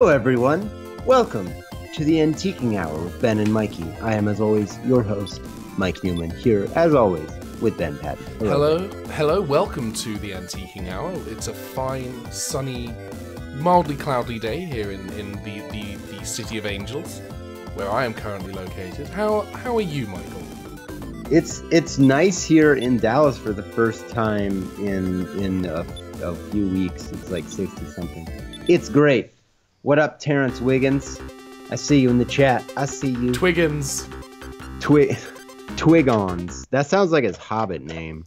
Hello everyone, welcome to the Antiquing Hour with Ben and Mikey. I am as always your host, Mikey Neumann, here as always with Ben Paddon. Hello, welcome to the Antiquing Hour. It's a fine, sunny, mildly cloudy day here in the City of Angels, where I am currently located. How are you, Michael? It's nice here in Dallas for the first time in a few weeks. It's like 60 something. It's great. What up, Terrence Wiggins? I see you in the chat. I see you. Twiggins. Twiggons. That sounds like his Hobbit name.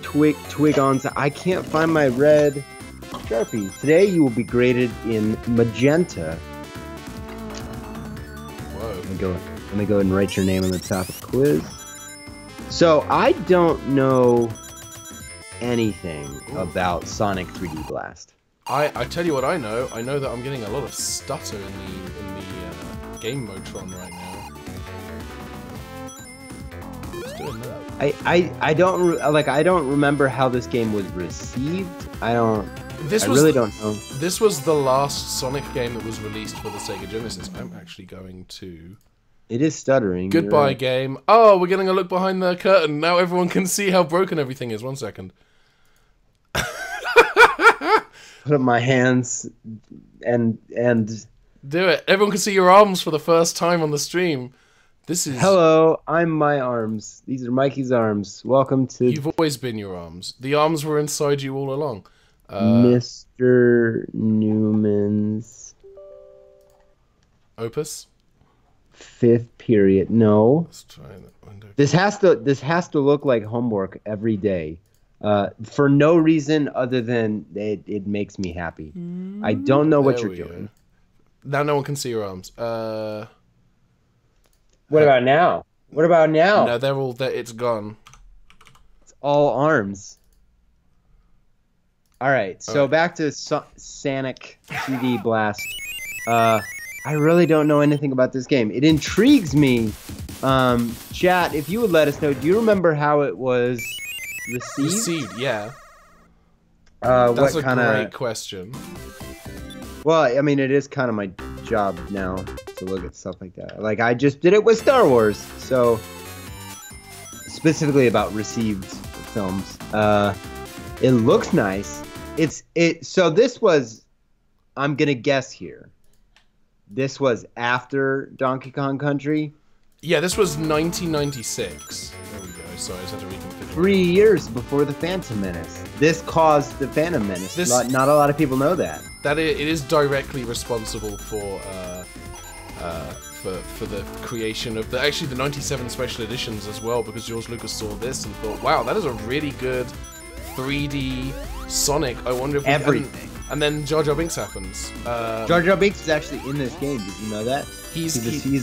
Twiggons. I can't find my red Sharpie. Today you will be graded in magenta. Whoa. Let me go ahead and write your name on the top of the quiz. So I don't know anything about Sonic 3D Blast. I tell you what I know. I know that I'm getting a lot of stutter in the game Motron right now. What's doing that? I don't remember how this game was received. I really don't know. This was the last Sonic game that was released for the Sega Genesis. I'm actually going to. It is stuttering. Goodbye, game. Oh, we're getting a look behind the curtain. Now everyone can see how broken everything is. 1 second. Put up my hands and do it. Everyone can see your arms for the first time on the stream. This is hello. I'm my arms. These are Mikey's arms. Welcome to. You've always been your arms. The arms were inside you all along. Mr. Newman's Opus. 5th period. No. Let's try that window. This has to look like homework every day. For no reason other than it makes me happy. I don't know what you're doing. Now no one can see your arms. What about now? What about now? No, they're all there. It's gone. It's all arms. All right, so back to Sonic 3D Blast. I really don't know anything about this game. It intrigues me. Chat, if you would let us know, do you remember how it was received? Yeah. That's what a great question. Well, I mean, it is kind of my job now to look at stuff like that. Like, I just did it with Star Wars, so specifically about received films. It looks nice. So this was, I'm gonna guess here, this was after Donkey Kong Country. Yeah, this was 1996. There we go. Sorry, I just had to reconfigure. 3 years before the Phantom Menace. This caused the Phantom Menace. Not a lot of people know that. It is directly responsible for the creation of the 97 special editions as well, because George Lucas saw this and thought, wow, that is a really good 3D Sonic. I wonder if everything. And then Jar Jar Binks happens. Jar Jar Binks is actually in this game. Did you know that? He's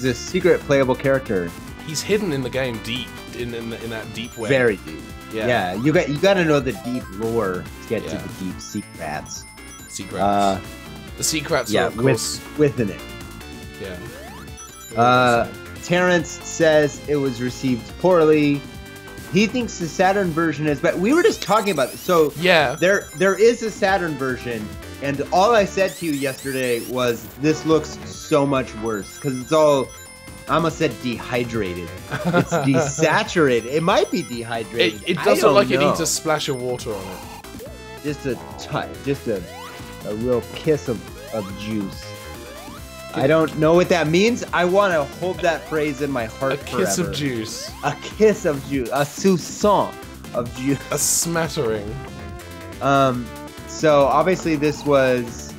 a secret playable character. He's hidden in the game deep, in that deep way. Very deep. Yeah. You got to know the deep lore to get to the deep secrets. The secrets are, of course, within it. Yeah. Terrence says it was received poorly. He thinks the Saturn version is, but we were just talking about it. So yeah, there is a Saturn version, and all I said to you yesterday was this looks so much worse because it's all, I almost said dehydrated. It's desaturated. It might be dehydrated. It does look like it needs a splash of water on it. Just a real kiss of juice. I don't know what that means. I want to hold that phrase in my heart forever. A kiss of juice. A kiss of juice. A soupçon of juice. A smattering. So obviously this was,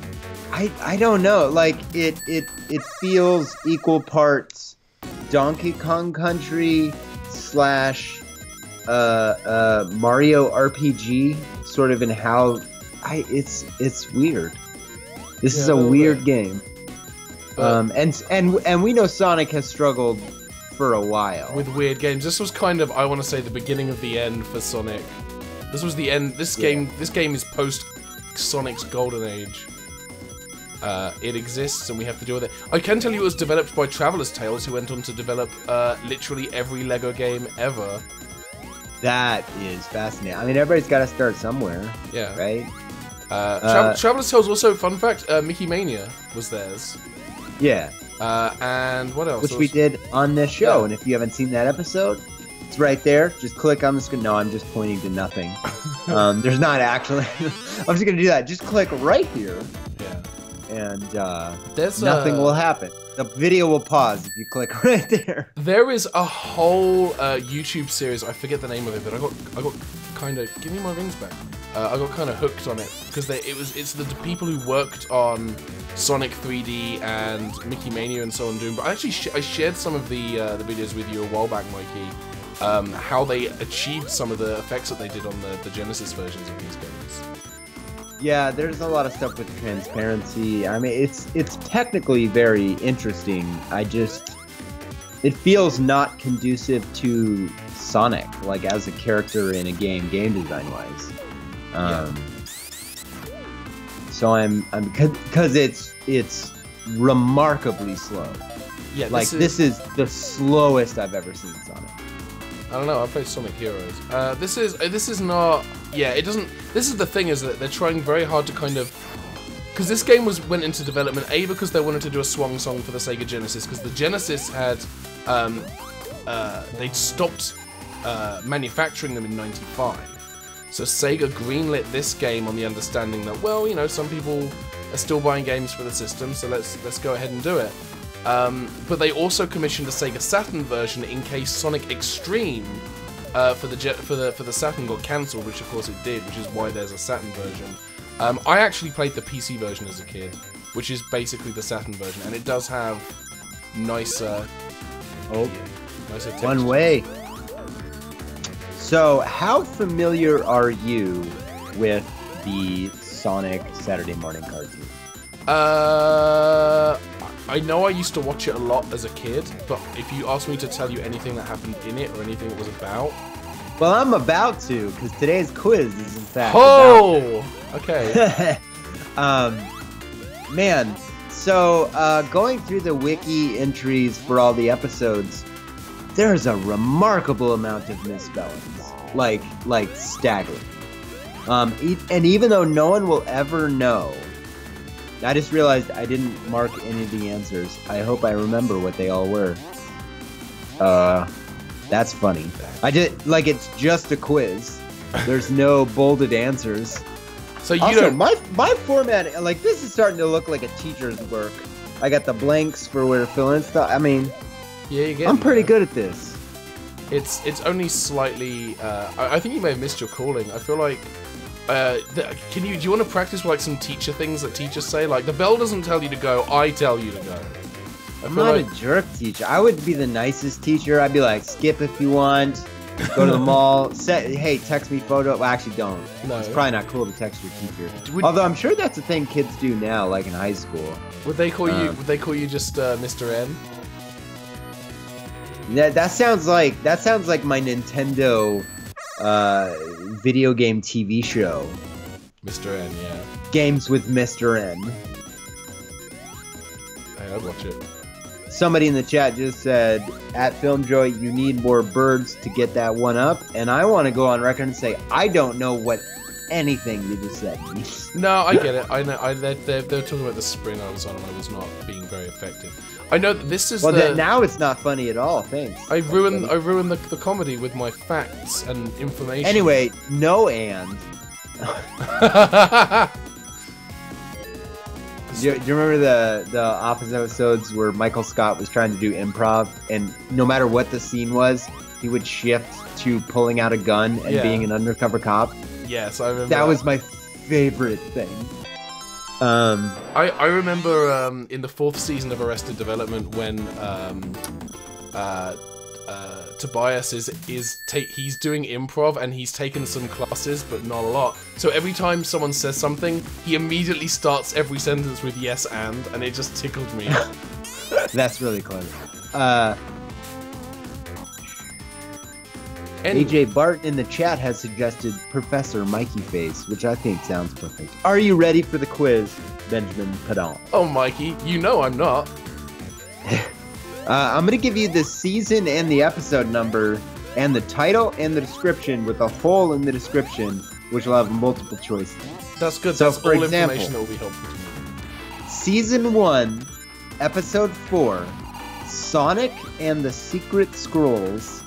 I don't know. Like it feels equal parts Donkey Kong Country / Mario RPG, sort of in how it's weird. This is a weird game. And we know Sonic has struggled for a while with weird games. This was kind of, I want to say, the beginning of the end for Sonic. This was the end. This game is post Sonic's golden age. It exists, and we have to deal with it. I can tell you it was developed by Traveller's Tales, who went on to develop literally every Lego game ever. That is fascinating. I mean, everybody's got to start somewhere. Yeah. Right? Traveler's Tales also, fun fact, Mickey Mania was theirs. Yeah. And what else? Which we did on this show, Yeah. and if you haven't seen that episode, it's right there. Just click on the screen. No, I'm just pointing to nothing. There's not actually. I'm just gonna do that. Just click right here. Yeah. And There's nothing will happen. The video will pause if you click right there. There is a whole YouTube series. I forget the name of it, but I got kind of. Give me my rings back. I got kind of hooked on it because it's the people who worked on Sonic 3D and Mickey Mania and so on doing. But I shared some of the videos with you a while back, Mikey. How they achieved some of the effects that they did on the Genesis versions of these games. Yeah, there's a lot of stuff with transparency. I mean, it's technically very interesting. It feels not conducive to Sonic, like as a character in a game design wise. So I'm because it's remarkably slow. Yeah, like this is the slowest I've ever seen Sonic. I don't know. I played Sonic Heroes. This is not. Yeah, it doesn't. This is the thing, is that they're trying very hard to kind of, because this game went into development because they wanted to do a swan song for the Sega Genesis, because the Genesis had they'd stopped manufacturing them in '95. So Sega greenlit this game on the understanding that, well, you know, some people are still buying games for the system, so let's go ahead and do it. But they also commissioned a Sega Saturn version in case Sonic Extreme for the Saturn got cancelled, which of course it did, which is why there's a Saturn version. I actually played the PC version as a kid, which is basically the Saturn version, and it does have nicer. Nicer textures. One way. So, how familiar are you with the Sonic Saturday morning cartoon? I know I used to watch it a lot as a kid, but if you ask me to tell you anything that happened in it or anything it was about... Well, I'm about to, because today's quiz is in fact okay. Man, so going through the wiki entries for all the episodes, there's a remarkable amount of misspellings. Like staggering. And even though no one will ever know, I just realized I didn't mark any of the answers. I hope I remember what they all were. That's funny. It's just a quiz. There's no bolded answers. So you also, don't... my format, like, this is starting to look like a teacher's work. I got the blanks for where to fill in stuff. I mean, yeah, I'm pretty good at this. It's only slightly. I think you may have missed your calling. I feel like. Do you want to practice like some teacher things that teachers say? Like, the bell doesn't tell you to go, I tell you to go. I'm not a jerk teacher. I would be the nicest teacher. I'd be like, skip if you want. Go to the mall. Hey, text me photo. Well, actually, don't. No. It's probably not cool to text your teacher. Although I'm sure that's a thing kids do now, like in high school. Would they call you? Would they call you just Mr. N? Yeah, that sounds like my Nintendo video game TV show. Mr. N, yeah. Games with Mr. N. Hey, I'd watch it. Somebody in the chat just said, at FilmJoy, you need more birds to get that one up. And I want to go on record and say, I don't know what anything you just said means. No, I get it. I know. They're talking about the spring I was on, and I was not being very effective. I know that this is now it's not funny at all, thanks. I ruined the comedy with my facts and information. Anyway, no and. Do you remember the Office episodes where Michael Scott was trying to do improv, and no matter what the scene was, he would shift to pulling out a gun and being an undercover cop? Yes, I remember. That was my favorite thing. I remember in the 4th season of Arrested Development when Tobias he's doing improv and he's taken some classes but not a lot. So every time someone says something, he immediately starts every sentence with yes and it just tickled me. That's really clever. AJ Barton in the chat has suggested Professor Mikey Face, which I think sounds perfect. Are you ready for the quiz, Benjamin Paddon? Oh, Mikey, you know I'm not. I'm going to give you the season and the episode number and the title and the description with a hole in the description, which will have multiple choices. That's good. So, That's for all example, information that will be helpful to me. Season 1, Episode 4, Sonic and the Secret Scrolls.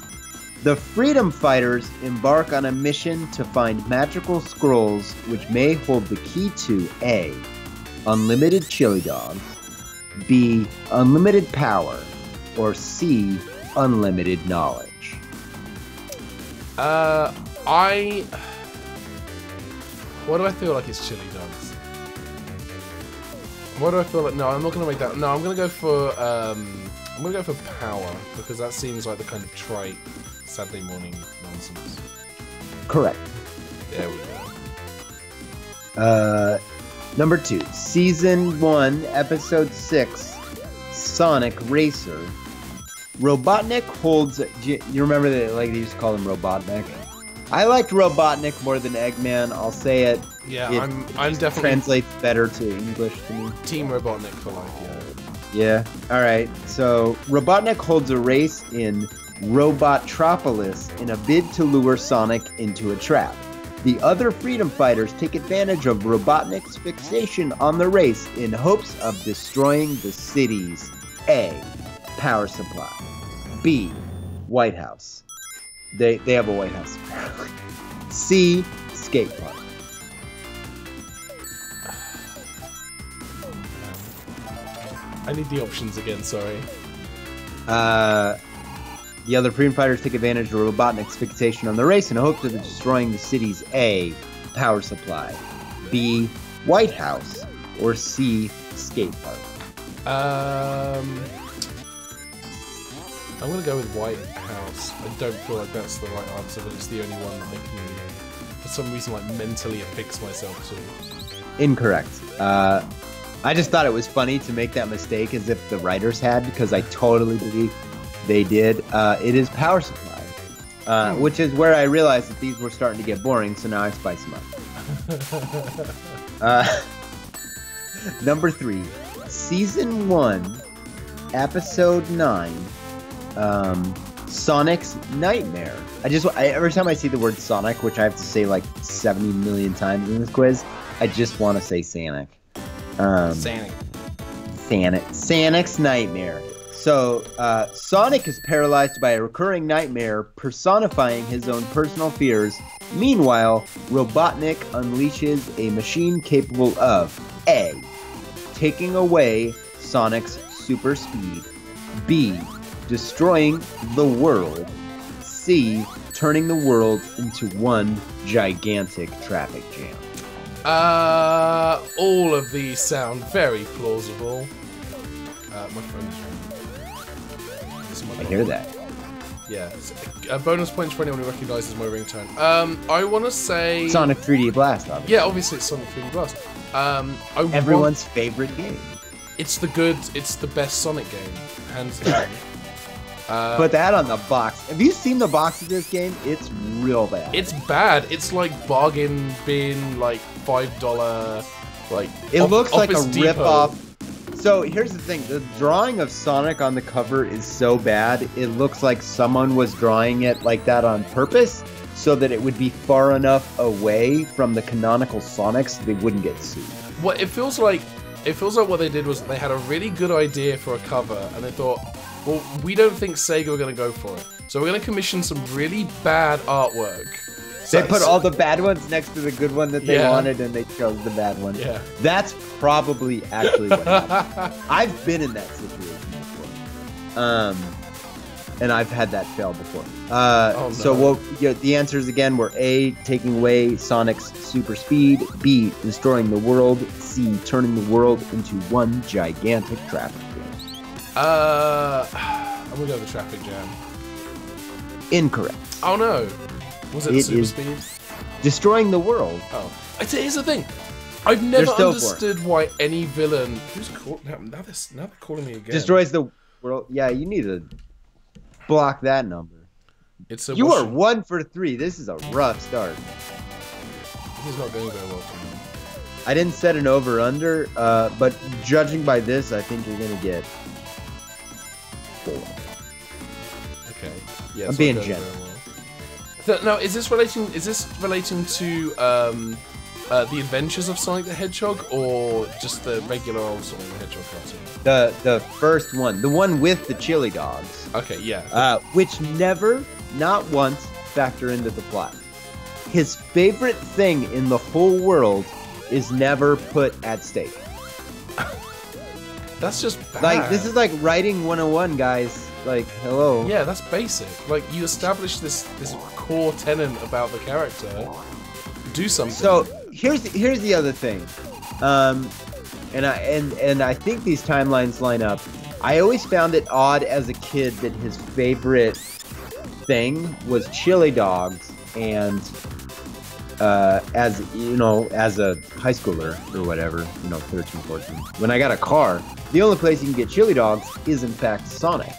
The Freedom Fighters embark on a mission to find magical scrolls which may hold the key to A. Unlimited chili dogs, B. Unlimited power, or C. Unlimited knowledge. Why do I feel like it's chili dogs? Why do I feel like... No, I'm not going to make that... No, I'm going to go for... I'm going to go for power, because that seems like the kind of trite Saturday morning nonsense. Correct. There we go. Number 2. Season 1, Episode 6, Sonic Racer. Robotnik holds... You remember that, like, they used to call him Robotnik? I liked Robotnik more than Eggman, I'll say it. Yeah, it I'm definitely... translates better to English to me. Team Robotnik for life, yeah. Yeah, alright. So, Robotnik holds a race in Robotropolis in a bid to lure Sonic into a trap. The other Freedom Fighters take advantage of Robotnik's fixation on the race in hopes of destroying the city's A. Power supply, B. White House. They have a White House, apparently. C. Skate park. I need the options again, sorry. The other Freedom Fighters take advantage of Robotnik's fixation on the race in hopes of destroying the city's A. Power supply, B. White House, or C. Skate park. I'm gonna go with White House. I don't feel like that's the right answer, but it's the only one that I can, for some reason, like mentally affix myself to. Incorrect. I just thought it was funny to make that mistake as if the writers had, because I totally believe they did. It is power supply, which is where I realized that these were starting to get boring, so now I spice them up. Number 3, Season 1, Episode 9, Sonic's Nightmare. Every time I see the word Sonic, which I have to say like 70 million times in this quiz, I just want to say Sonic. Sonic's Nightmare. So, Sonic is paralyzed by a recurring nightmare personifying his own personal fears. Meanwhile, Robotnik unleashes a machine capable of A. Taking away Sonic's super speed, B. Destroying the world, C. Turning the world into one gigantic traffic jam. All of these sound very plausible. My friend's I hear that. Yeah. Bonus points for anyone who recognizes my ringtone. I want to say... Sonic 3D Blast, obviously. Yeah, obviously it's Sonic 3D Blast. Everyone's favorite game. It's the best Sonic game, hands down. Put that on the box. Have you seen the box of this game? It's real bad. It's bad. It's like bargain bin, like $5, like... It looks like a Office Depot. rip-off. So here's the thing. The drawing of Sonic on the cover is so bad, it looks like someone was drawing it like that on purpose so that it would be far enough away from the canonical Sonic so they wouldn't get sued. What it feels like what they did was they had a really good idea for a cover and they thought, well, we don't think Sega are going to go for it, so we're going to commission some really bad artwork. They put all the bad ones next to the good one that they wanted, and they chose the bad one. Yeah. That's probably actually what happened. I've been in that situation before. And I've had that fail before. No. So the answers again were A, taking away Sonic's super speed, B, destroying the world, C, turning the world into one gigantic traffic jam. I'm gonna go with the traffic jam. Incorrect. Oh no. Was it super speed? Destroying the world. Oh. Here's the thing. I've never understood why any villain... Who's called... Now they're calling me again. Destroys the world. Yeah, you need to block that number. You are 1 for 3. This is a rough start. This is not going very well for me. I didn't set an over-under, but judging by this, I think you're going to get 4. Okay. Yeah, I'm being generous. Now, is this relating to The Adventures of Sonic the Hedgehog, or just the regular old Sonic the Hedgehog cartoon? The first one, the one with the chili dogs. Okay, yeah. Which never, not once, factor into the plot. His favorite thing in the whole world is never put at stake. That's just bad. Like, this is like writing 101, guys. Like, hello. Yeah, that's basic. Like, you establish this core tenet about the character. Do something. So here's the other thing, and I think these timelines line up. I always found it odd as a kid that his favorite thing was chili dogs, and as you know, as a high schooler or whatever, 13, 14, when I got a car, the only place you can get chili dogs is in fact Sonic.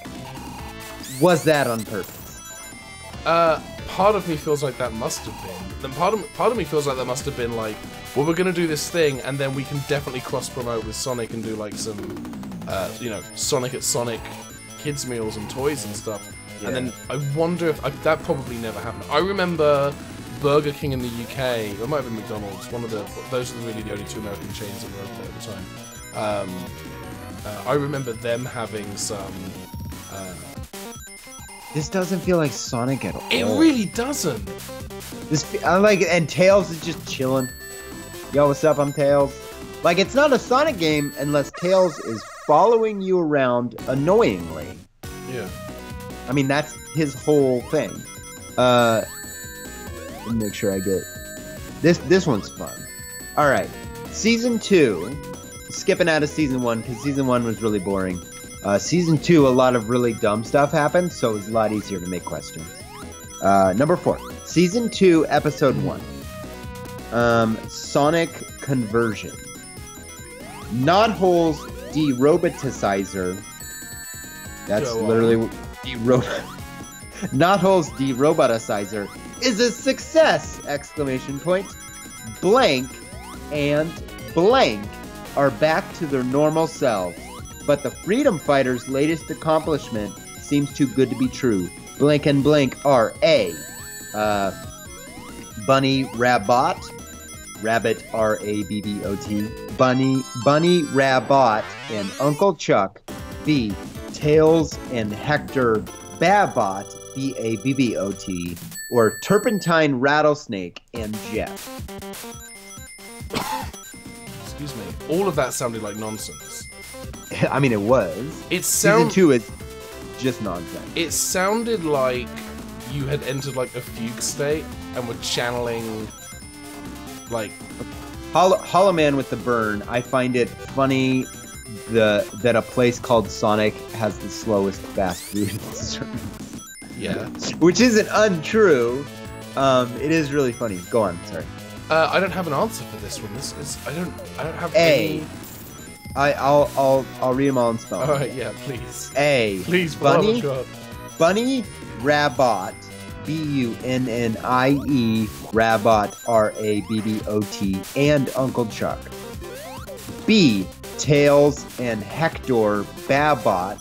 Was that on purpose? Part of me feels like that must have been. Then part of me feels like that must have been like, well, we're gonna do this thing, and then we can definitely cross-promote with Sonic and do like some, Sonic at Sonic kids meals and toys and stuff. Yeah. And then I wonder if that probably never happened. I remember Burger King in the UK. It might have been McDonald's. Those are really the only two American chains that were over there at the time. I remember them having some. This doesn't feel like Sonic at all. It really doesn't. I like it, and Tails is just chilling. Yo, what's up? I'm Tails. Like, it's not a Sonic game unless Tails is following you around annoyingly. Yeah. I mean, that's his whole thing. Let me make sure I get this one's fun. All right, season 2. Skipping out of season 1 because season 1 was really boring. Season 2, a lot of really dumb stuff happened, so it was a lot easier to make questions. Number 4, season 2, episode 1. Sonic conversion. Knothole's deroboticizer. That's literally Knothole's deroboticizer is a success! Exclamation point. Blank and blank are back to their normal selves. But the Freedom Fighters' latest accomplishment seems too good to be true. Blank and blank are A. Bunny Rabbot. Rabbit, R-A-B-B-O-T. Bunny Rabbot and Uncle Chuck. B. Tails and Hector Babbot. B-A-B-B-O-T. Or Turpentine Rattlesnake and Jeff. Excuse me. All of that sounded like nonsense. I mean, it was. Season 2 is just nonsense. It sounded like you had entered like a fugue state and were channeling like Hollow Man with the burn. I find it funny that a place called Sonic has the slowest fast food service. Yeah. Which isn't untrue. It is really funny. Go on. Sorry. I don't have an answer for this one. I don't have A. any... I'll read them all in spelling. Alright, yeah, please. A. Please, Bunny God. Bunny Rabbot, B-U-N-N-I-E, Rabbot, R-A-B-B-O-T, and Uncle Chuck. B. Tails and Hector Babbot,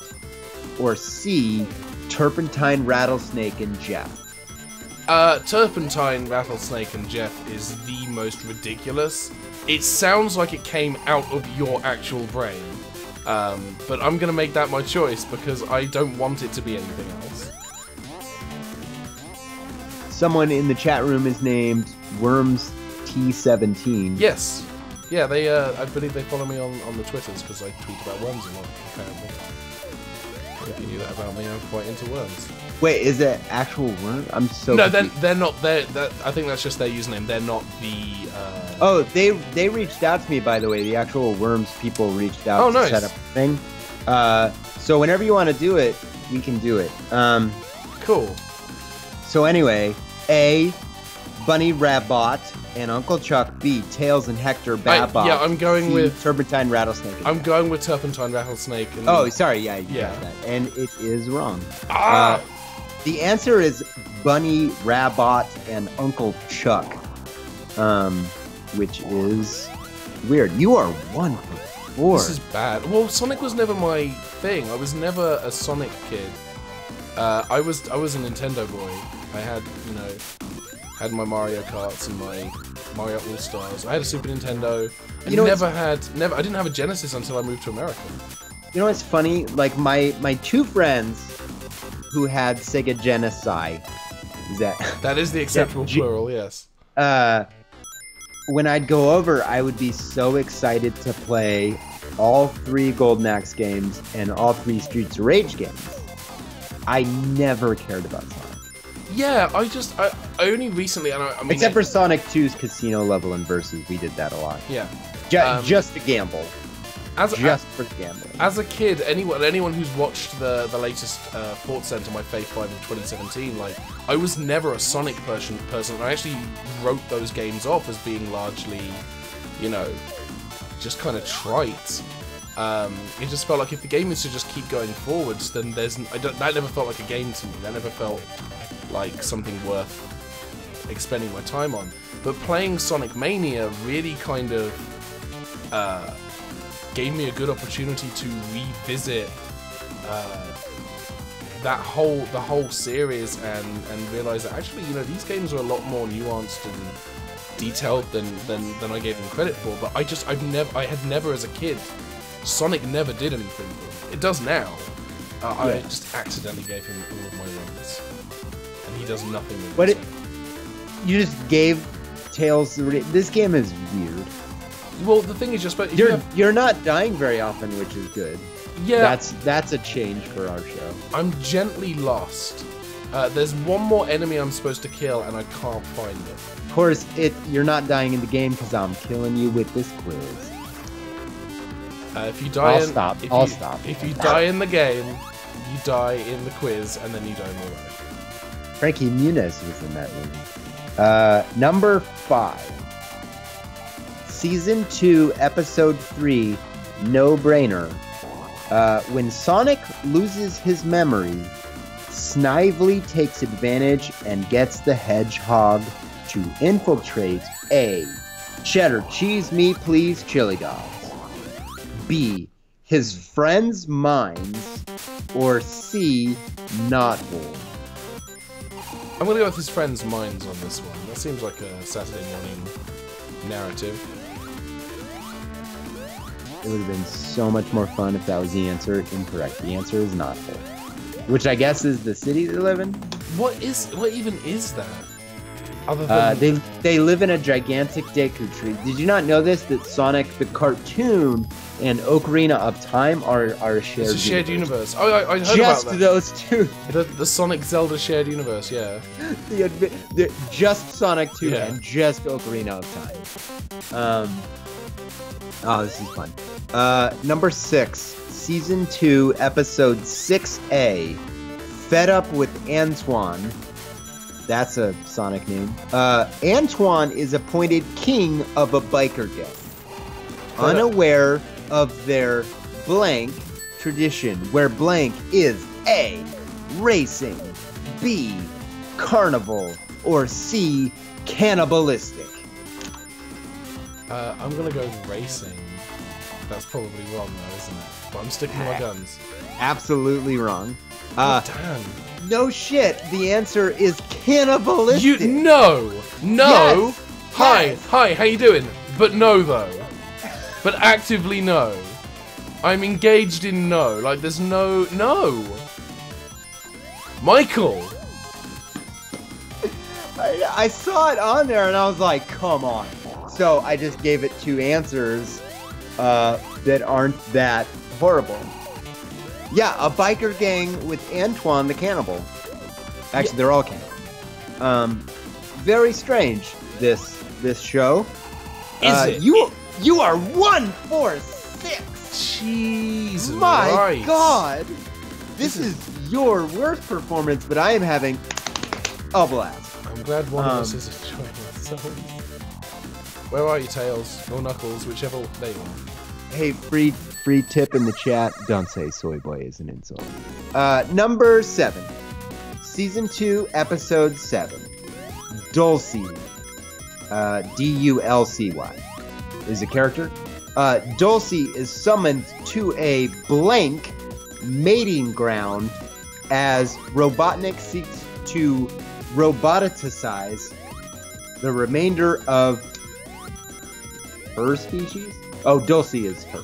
or C. Turpentine Rattlesnake and Jeff. Turpentine Rattlesnake and Jeff is the most ridiculous. It sounds like it came out of your actual brain. But I'm gonna make that my choice because I don't want it to be anything else. Someone in the chat room is named Worms T17. Yes. Yeah, they I believe they follow me on the Twitters because I tweet about worms a lot, apparently. If you knew that about me, I'm quite into worms. Wait, is it actual worm? I'm so No, they're not. I think that's just their username. They're not the. Oh, they reached out to me, by the way. The actual worms people reached out to set up a thing. So whenever you want to do it, we can do it. Cool. So anyway, A. Bunny Rabbot and Uncle Chuck. B. Tails and Hector Babbot. Yeah, I'm going with Turpentine Rattlesnake. I'm going with Turpentine Rattlesnake. And oh, sorry. Yeah, you got that. And it is wrong. Ah! The answer is Bunny Rabbot and Uncle Chuck, which is weird. You are 1 for 4. This is bad. Well, Sonic was never my thing. I was never a Sonic kid. I was a Nintendo boy. I had, Had my Mario Karts and my Mario All Stars. I had a Super Nintendo. I You know, I didn't have a Genesis until I moved to America. You know what's funny? Like my two friends who had Sega Genesis. That is the acceptable plural, yes. When I'd go over, I would be so excited to play all 3 Golden Axe games and all 3 Streets of Rage games. I never cared about Sonic. Yeah, I only recently, and I mean, Except for Sonic 2's Casino level and Versus, we did that a lot. Yeah. Just to gamble. Just for gambling. As a kid, anyone who's watched the latest Thought Center, my Faith 5 in 2017, like, I was never a Sonic person. I actually wrote those games off as being largely, you know, just kind of trite. It just felt like if the game is to just keep going forwards, then that never felt like a game to me. That never felt like something worth expending my time on. But playing Sonic Mania really kind of gave me a good opportunity to revisit the whole series and realize that actually, you know, these games are a lot more nuanced and detailed than I gave them credit for. But I had never as a kid, Sonic never did anything for me. It does now. I just accidentally gave him all of my rings, and he does nothing with But it. You just gave Tails. This game is weird. Well, the thing is, you're not dying very often, which is good. Yeah, that's a change for our show. I'm gently lost. There's one more enemy I'm supposed to kill, and I can't find it. Of course, you're not dying in the game because I'm killing you with this quiz. If you die, I'll stop. If you die in the game, you die in the quiz, and then you die in real life. Frankie Muniz was in that movie. Number 5. Season 2, Episode 3, No Brainer. When Sonic loses his memory, Snively takes advantage and gets the Hedgehog to infiltrate A. Cheddar Cheese Me Please Chili Dogs, B. His friends' minds, or C. Knothole. I'm gonna go with his friends' minds on this one. That seems like a Saturday morning narrative. It would have been so much more fun if that was the answer. Incorrect. The answer is Knothole, which I guess is the city they live in. What even is that? Other than they live in a gigantic Deku tree. Did you not know this? That Sonic the cartoon and Ocarina of Time are a shared. It's a shared universe. Oh, I heard about that. Just those two. The Sonic Zelda shared universe, yeah. Just Sonic 2 Yeah. and just Ocarina of Time. Oh, this is fun. Number 6, Season 2, Episode 6A, Fed Up with Antoine. That's a Sonic name. Antoine is appointed king of a biker gang, unaware of their blank tradition, where blank is A, racing, B, carnival, or C, cannibalistic. I'm gonna go with racing. That's probably wrong though, isn't it? But I'm sticking to my guns. Absolutely wrong. Damn. No shit. The answer is cannibalistic. No. Yes. Hi, how you doing? But no though. But actively no. I'm engaged in no. Like there's no. Michael. I saw it on there and I was like, come on. So I just gave it 2 answers that aren't that horrible. Yeah, a biker gang with Antoine the cannibal. Actually, they're all cannibals. Very strange, this show. Is it? You are 1 for 6. Jesus. My God. This is your worst performance, but I am having a blast. I'm glad one of us is enjoying ourselves. Where are you, Tails? Or Knuckles, whichever they want. Hey, free tip in the chat. Don't say soy boy is an insult. Number 7. Season 2, Episode 7. Dulcie. D-U-L-C-Y. Is a character. Dulcie is summoned to a blank mating ground as Robotnik seeks to roboticize the remainder of her species? Oh, Dulce is her.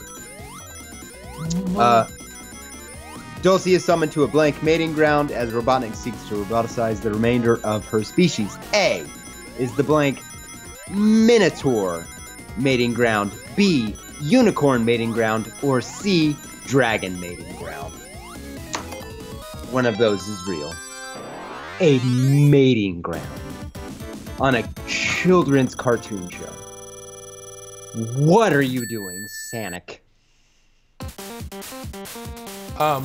Dulce is summoned to a blank mating ground as Robotnik seeks to roboticize the remainder of her species. A is the blank Minotaur mating ground. B, Unicorn mating ground. Or C, Dragon mating ground. One of those is real. A mating ground on a children's cartoon show. What are you doing, Sonic? I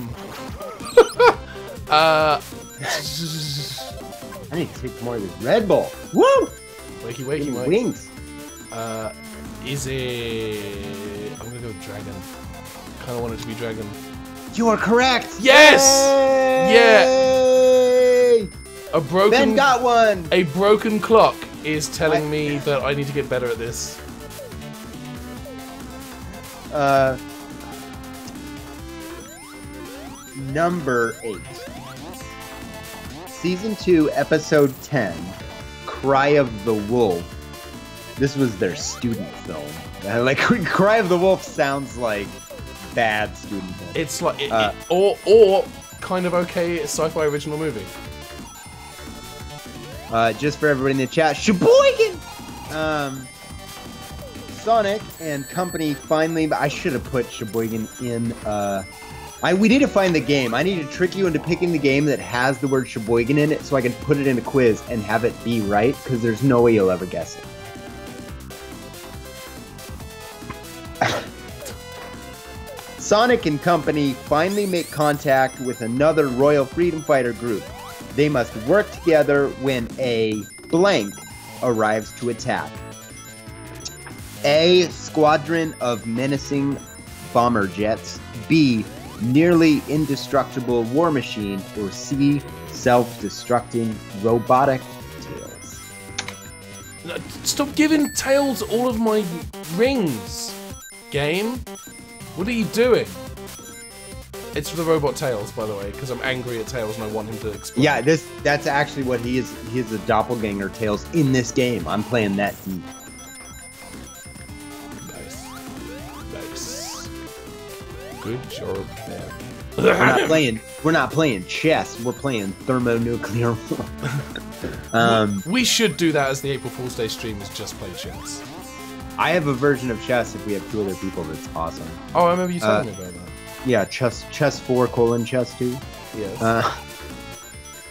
need to take more of this Red Bull. Woo! Wakey, Mike. Wings. Is it... I'm gonna go with Dragon. Kinda want it to be Dragon. You are correct! Yes! Yay! Yeah! Ben got one! A broken clock is telling me that I need to get better at this. Number 8. Season 2, Episode 10, Cry of the Wolf. This was their student film. Like, Cry of the Wolf sounds like bad student film. It's like, or kind of okay sci-fi original movie. Just for everybody in the chat, Sheboygan! Sonic and company finally, I should have put Sheboygan in, we need to find the game. I need to trick you into picking the game that has the word Sheboygan in it so I can put it in a quiz and have it be right, because there's no way you'll ever guess it. Sonic and company finally make contact with another Royal Freedom Fighter group. They must work together when a blank arrives to attack. A, squadron of menacing bomber jets. B, nearly indestructible war machine. Or C, self-destructing robotic tails. Stop giving Tails all of my rings, game. What are you doing? It's for the robot Tails, by the way, because I'm angry at Tails and I want him to explode. Yeah, that's actually what he is. He is a doppelganger Tails in this game. I'm playing that deep. Nice. Good job, man. We're not playing chess. We're playing thermonuclear war. We should do that as the April Fool's Day stream, is just play chess. I have a version of chess if we have 2 other people that's awesome. Oh, I remember you telling me about that. Yeah, chess 4 : chess 2. Yes.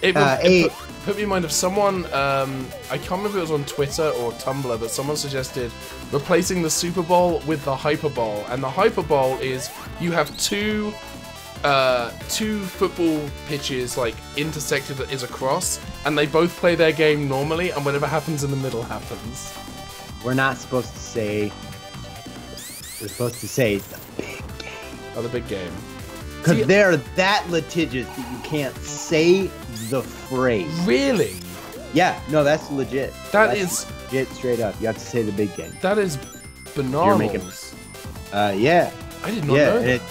It put me in mind of someone, I can't remember if it was on Twitter or Tumblr, but someone suggested replacing the Super Bowl with the Hyper Bowl. And the Hyper Bowl is you have two football pitches like intersected that is a cross, and they both play their game normally, and whatever happens in the middle happens. We're not supposed to say. We're supposed to say the big game. Oh, the big game. Because they're that litigious that you can't say the phrase. Really? Yeah. No, that's legit. That's legit, straight up. You have to say the big game. That is bananas. Yeah. I did not know that.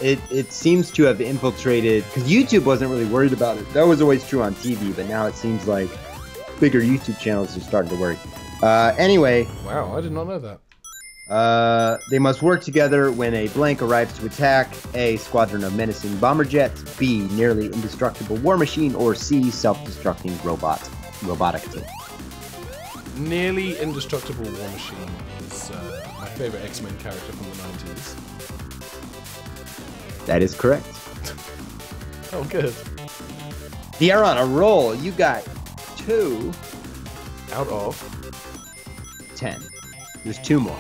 It seems to have infiltrated, because YouTube wasn't really worried about it. That was always true on TV, but now it seems like bigger YouTube channels are starting to worry. Anyway. Wow, I did not know that. They must work together when a blank arrives to attack. A, squadron of menacing bomber jets. B, nearly indestructible war machine. Or C, self-destructing robotic team. Nearly indestructible war machine is my favorite X-Men character from the 90s. That is correct. Oh, good. You're on a roll. You got 2 out of 10. There's 2 more.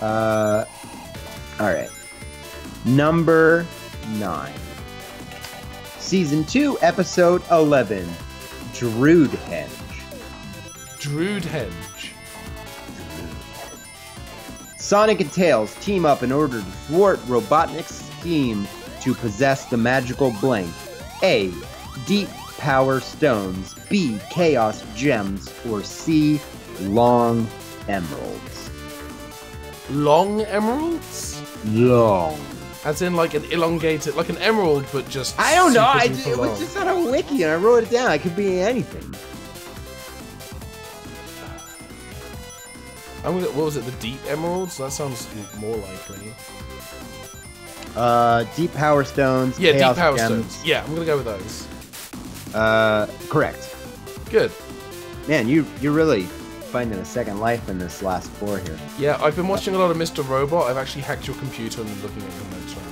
Alright. Number 9. Season 2, Episode 11. Droodhenge. Droodhenge. Sonic and Tails team up in order to thwart Robotnik's scheme to possess the magical blank. A, deep power stones. B, chaos gems. Or C, long emeralds. Long emeralds? Long. As in like an elongated, like an emerald, but just I don't know, super it was just on a wiki and I wrote it down. It could be anything. What was it? The Deep Emeralds? That sounds more likely. Deep Power Stones. Yeah, Chaos Deep Power Gems. Stones. Yeah, I'm gonna go with those. Correct. Good. Man, you're really finding a second life in this last 4 here. Yeah, I've been watching a lot of Mr. Robot. I've actually hacked your computer and looking at your notes right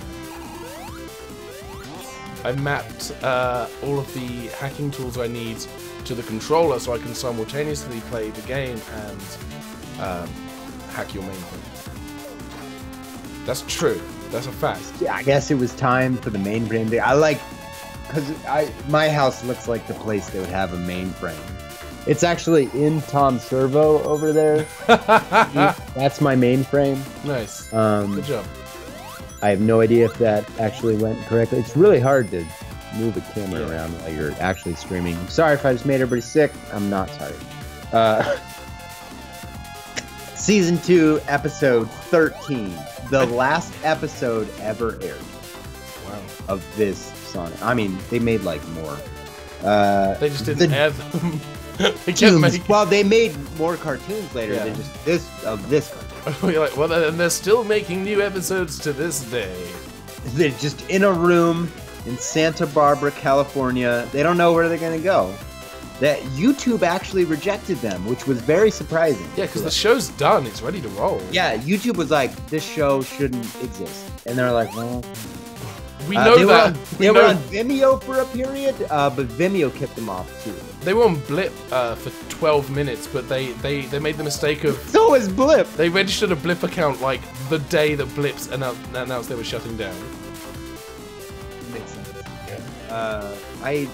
now. I mapped all of the hacking tools I need to the controller so I can simultaneously play the game and hack your mainframe. That's true. That's a fact. Yeah, I guess it was time for the mainframe day. I like, because my house looks like the place that would have a mainframe. It's actually in Tom's servo over there. That's my mainframe. Nice. Good job. I have no idea if that actually went correctly. It's really hard to move a camera around while you're actually streaming. Sorry if I just made everybody sick. I'm not sorry. Season 2, episode 13. The last episode ever aired. Wow. Of this Sonic. I mean, they made like more. They just didn't add them. Well, they made more cartoons later than just this cartoon. You're like, well, and they're still making new episodes to this day. They're just in a room in Santa Barbara, California. They don't know where they're gonna go. That YouTube actually rejected them, which was very surprising. Yeah, because the show's done. It's ready to roll. Yeah, YouTube was like, this show shouldn't exist. And they're like, well... We know that. They were on Vimeo for a period, but Vimeo kicked them off, too. They were on Blip for 12 minutes, but they made the mistake of... So is Blip! They registered a Blip account, like, the day that Blips announced they were shutting down. Makes sense. Yeah. I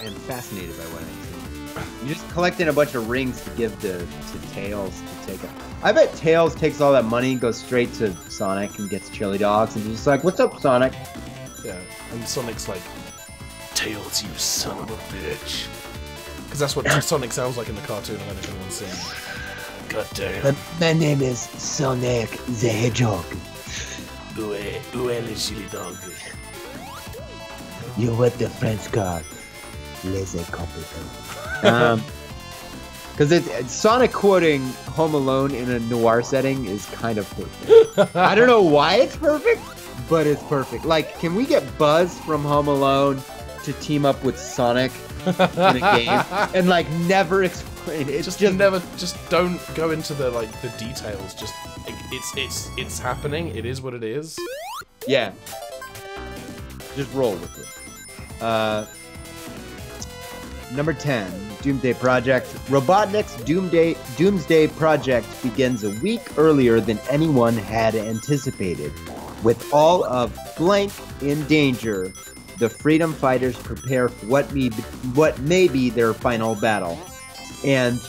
am fascinated by what I see. You're just collecting a bunch of rings to give to Tails to take it. I bet Tails takes all that money, goes straight to Sonic and gets chili dogs, and he's just like, "What's up, Sonic?" Yeah, and Sonic's like, "Tails, you son of a bitch," because that's what Sonic sounds like in the cartoon. I don't know if anyone's seen it. God damn. My name is Sonic the Hedgehog. Où est le chili dog? You what the French call les incompetents. Because it's Sonic quoting Home Alone in a noir setting is kind of perfect. I don't know why it's perfect, but it's perfect. Like, can we get Buzz from Home Alone to team up with Sonic in a game and like never explain it? Just don't go into the details. Just it's happening. It is what it is. Yeah. Just roll with it. Number 10, Doomsday Project. Robotnik's Doomsday Project begins a week earlier than anyone had anticipated. With all of blank in danger, the Freedom Fighters prepare for what may be their final battle. And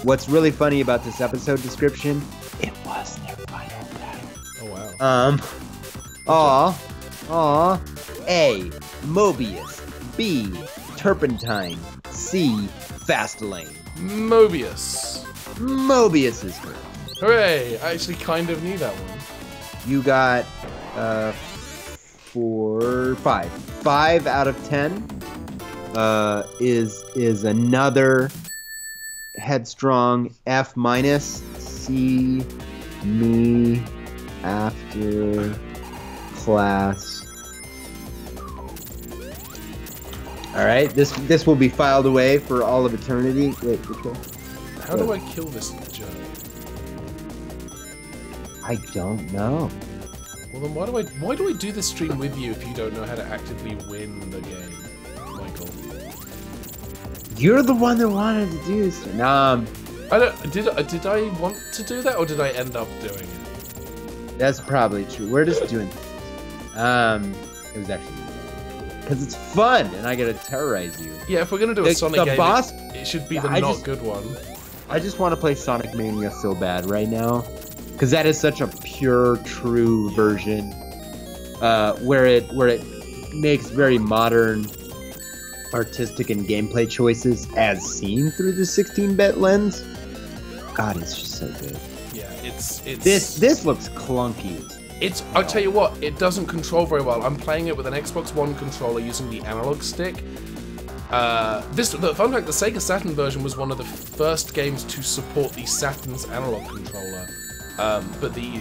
what's really funny about this episode description, it was their final battle. Oh, wow. A. Mobius. B. Turpentine. C. Fastlane. Mobius. Mobius is her. Hooray! I actually kind of knew that one. You got 5. 5 out of 10 is another headstrong F-. See me after class. All right, this will be filed away for all of eternity. Wait, okay. How do I kill this Joe? I don't know. Well, then why do I do this stream with you if you don't know how to actively win the game, Michael? You're the one that wanted to do this. Did I want to do that, or did I end up doing it? That's probably true. We're just doing. It was actually. Because it's fun, and I gotta terrorize you. Yeah, if we're gonna do a Sonic game, boss, it should be the not good one. I just want to play Sonic Mania so bad right now, because that is such a pure, true version, where it makes very modern, artistic and gameplay choices as seen through the 16-bit lens. God, it's just so good. Yeah, it's this looks clunky. I'll tell you what, it doesn't control very well. I'm playing it with an Xbox One controller using the analog stick, The fun fact, the Sega Saturn version was one of the first games to support the Saturn's analog controller, but the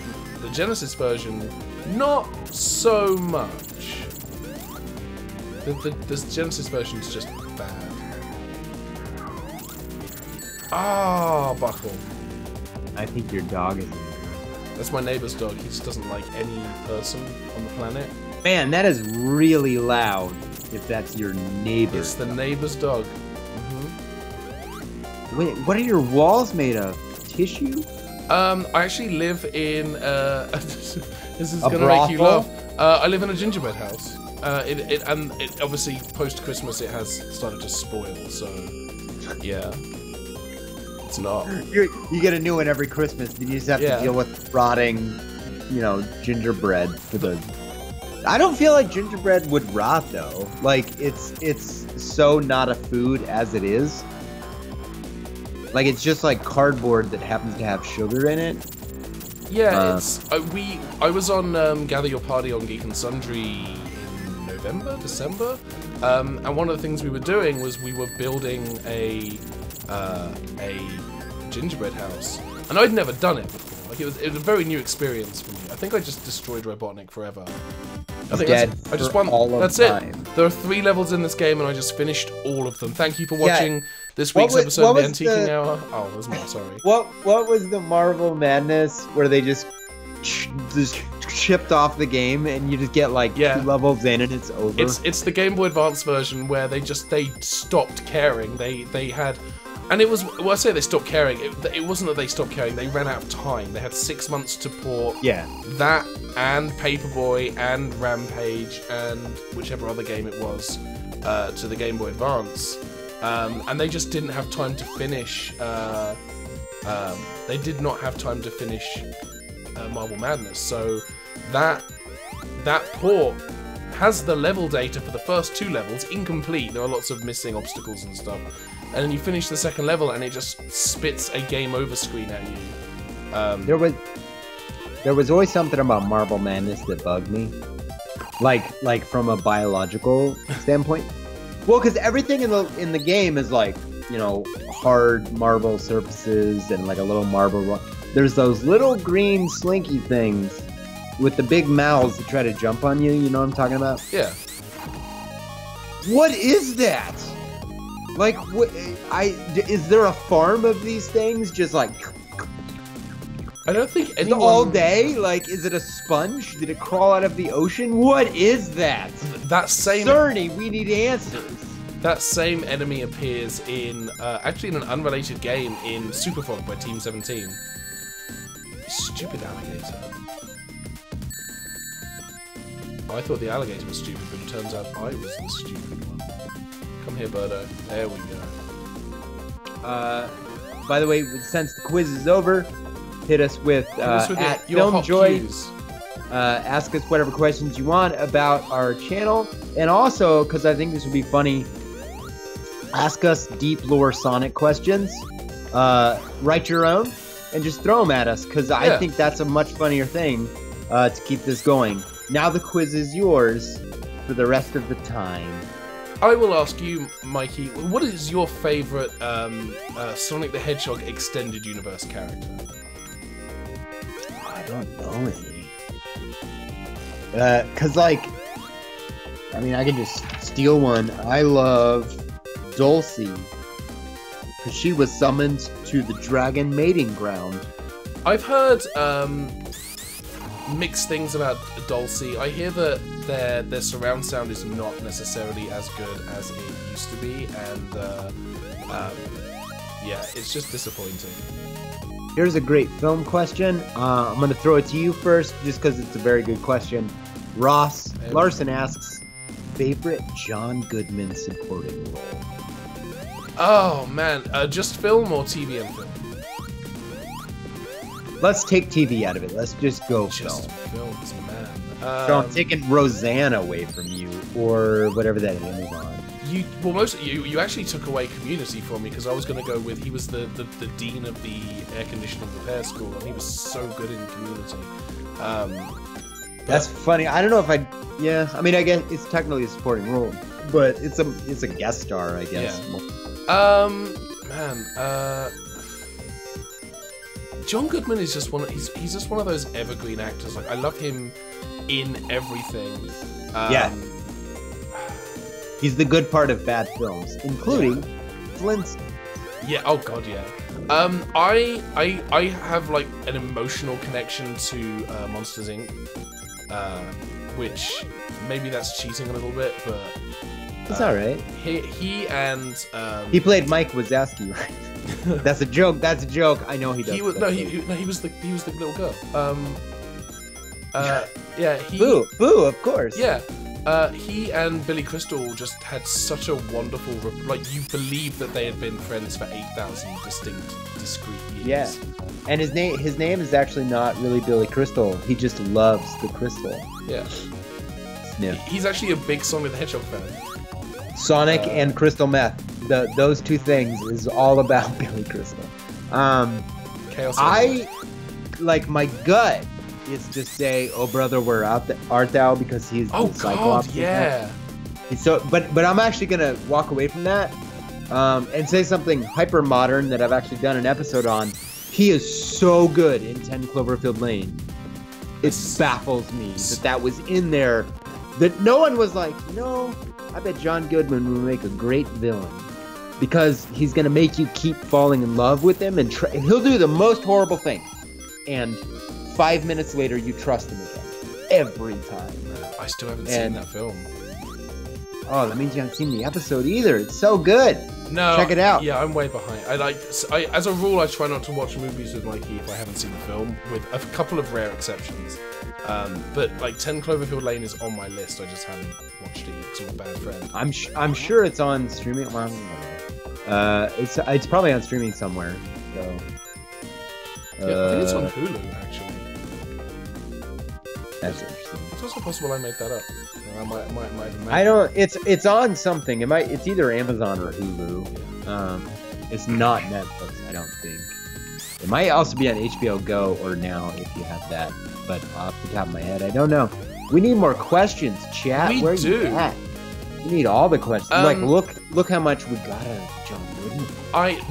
Genesis version, not so much. The Genesis version is just bad. Ah, Buckle. I think your dog is... That's my neighbor's dog. He just doesn't like any person on the planet. Man, that is really loud if that's your neighbor. It's the neighbor's dog. Wait, what are your walls made of? Tissue? I actually live in... this is going to brothel? make you laugh. I live in a gingerbread house. And obviously, post-Christmas, it has started to spoil, so... Yeah. It's not. You get a new one every Christmas, then you just have to deal with rotting, gingerbread for the... I don't feel like gingerbread would rot, though. Like, it's so not a food as it is. Like, it's just like cardboard that happens to have sugar in it. Yeah, I was on Gather Your Party on Geek and Sundry in November, December, and one of the things we were doing was we were building a gingerbread house, and I'd never done it before. Like it was a very new experience for me. I think I just destroyed Robotnik forever. I think I just won. That's it. There are 3 levels in this game, and I just finished all of them. Thank you for watching this week's episode of the Antiquing Hour. Oh, there's more. Sorry. What was the Marvel Madness where they just chipped off the game and you just get like 2 levels in and it's over? It's the Game Boy Advance version where they stopped caring. They had. And it was, well, I say they stopped caring. It wasn't that they stopped caring. They ran out of time. They had 6 months to port that and Paperboy and Rampage and whichever other game it was to the Game Boy Advance. And they just didn't have time to finish. They did not have time to finish Marble Madness. So that port has the level data for the first 2 levels incomplete. There are lots of missing obstacles and stuff. And then you finish the second level, and it just spits a game over screen at you. There was always something about Marble Madness that bugged me, like from a biological standpoint. Well, because everything in the game is like hard marble surfaces and like a little marble. There's those little green slinky things with the big mouths that try to jump on you. You know what I'm talking about? Yeah. What is that? Like, is there a farm of these things? Just like... I don't think anyone... All day? Like, is it a sponge? Did it crawl out of the ocean? What is that? That same... Cerny, we need answers. That same enemy appears in, actually in an unrelated game in Super Frog by Team 17. Stupid alligator. I thought the alligator was stupid, but it turns out I was the stupid one. Come here, Birdo. There we go. By the way, since the quiz is over, hit us with at FilmJoy. Ask us whatever questions you want about our channel, and also, because I think this would be funny, ask us deep lore Sonic questions. Write your own and just throw them at us, because I think that's a much funnier thing to keep this going. Now the quiz is yours for the rest of the time. I will ask you, Mikey, what is your favourite Sonic the Hedgehog extended universe character? I don't know any. Cause like, I mean, I can just steal one. I love Dulcie, cause she was summoned to the dragon mating ground. I've heard mixed things about Dulcie. I hear that their surround sound is not necessarily as good as it used to be, and yeah, it's just disappointing. Here's a great film question. I'm going to throw it to you first, just because it's a very good question. Ross Larson asks, favorite John Goodman supporting role? Oh man, just film or TV and film? Let's take TV out of it. Let's just go just film. Films, man. So I'm taking Roseanne away from you, or whatever that name is on. You actually took away Community for me, because I was going to go with, he was the dean of the air conditioning repair school, and he was so good in Community. That's funny. I don't know if I mean, I guess it's technically a supporting role. but it's a guest star, I guess. Yeah. John Goodman is just he's just one of those evergreen actors. Like, I love him in everything. He's the good part of bad films, including Flintstones. Yeah. Oh God, yeah. I have like an emotional connection to Monsters Inc. Which maybe that's cheating a little bit, but it's all right. He and he played Mike Wazowski, right? That's a joke. That's a joke. I know he does. He was the little girl. Yeah. Boo, of course. Yeah. He and Billy Crystal just had such a wonderful, you believe that they had been friends for 8,000 discrete years. Yeah, and his name is actually not really Billy Crystal. He just loves the crystal. Yeah. Sniff. He's actually a big Sonic the Hedgehog fan. Sonic and crystal meth. Those two things is all about Billy Crystal. Chaos. My gut is to say, "Oh brother, where art thou?" because he's the Cyclops. God, yeah. But I'm actually gonna walk away from that and say something hyper modern that I've actually done an episode on. He is so good in 10 Cloverfield Lane. It baffles me that was in there. That no one was like, I bet John Goodman will make a great villain because he's gonna make you keep falling in love with him, and he'll do the most horrible thing, and 5 minutes later you trust him again every time. I still haven't seen that film. Oh, that means you haven't seen the episode either. It's so good. No, check it out. Yeah, I'm way behind. As a rule, I try not to watch movies with Mikey if I haven't seen the film, with a couple of rare exceptions. But like 10 Cloverfield Lane is on my list. I just haven't watched it because I'm a bad friend. I'm sure it's on streaming. Well, it's probably on streaming somewhere. So. Yeah, I think it's on Hulu actually. That's interesting. It's also possible I made that up. I might have made I don't. It's on something. It's either Amazon or Hulu. It's not Netflix, I don't think. It might also be on HBO Go or Now if you have that. But off the top of my head, I don't know. We need more questions, chat. Where do. You at? We need all the questions. Look how much we got out of John Goodman.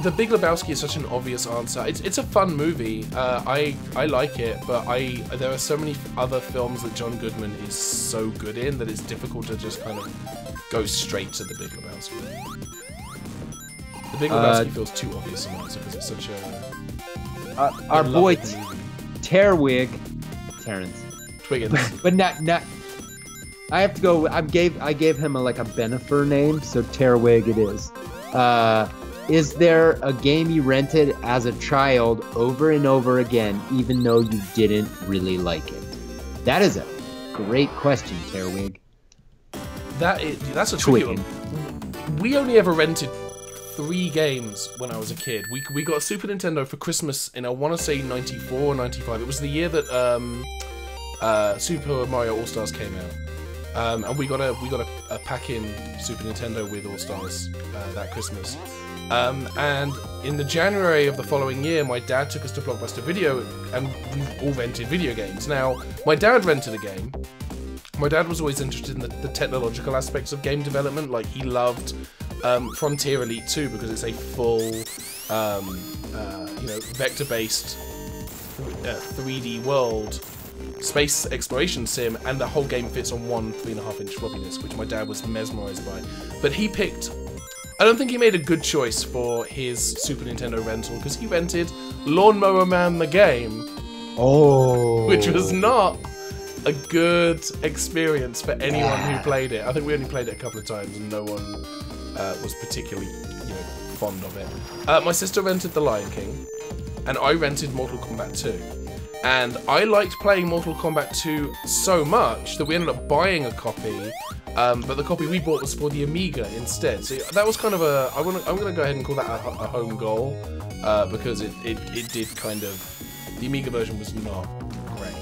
The Big Lebowski is such an obvious answer. It's a fun movie. I like it, but there are so many other films that John Goodman is so good in that it's difficult to just kind of go straight to The Big Lebowski. The Big Lebowski feels too obvious an answer because it's such a... our boy Terwig, Terrence Twiggins, but not. I have to go. I gave him a Benifer name, so Terwig it is. Is there a game you rented as a child over and over again, even though you didn't really like it? That is a great question, Terwig. That's a tricky one. We only ever rented 3 games when I was a kid. We got a Super Nintendo for Christmas in, I want to say, 94 or 95. It was the year that Super Mario All-Stars came out. And we got a pack-in Super Nintendo with All-Stars that Christmas. And in the January of the following year, my dad took us to Blockbuster Video, and we all rented video games. Now, my dad rented a game. My dad was always interested in the technological aspects of game development. Like, he loved Frontier Elite 2 because it's a full, vector-based 3D world space exploration sim, and the whole game fits on one 3.5-inch floppy disk, which my dad was mesmerized by. But he picked... I don't think he made a good choice for his Super Nintendo rental, because he rented Lawnmower Man the game. Oh. Which was not a good experience for anyone who played it. I think we only played it a couple of times, and no one was particularly, fond of it. My sister rented The Lion King, and I rented Mortal Kombat 2. And I liked playing Mortal Kombat 2 so much that we ended up buying a copy, but the copy we bought was for the Amiga instead. So that was kind of I'm gonna go ahead and call that a home goal, because it did kind of... The Amiga version was not great.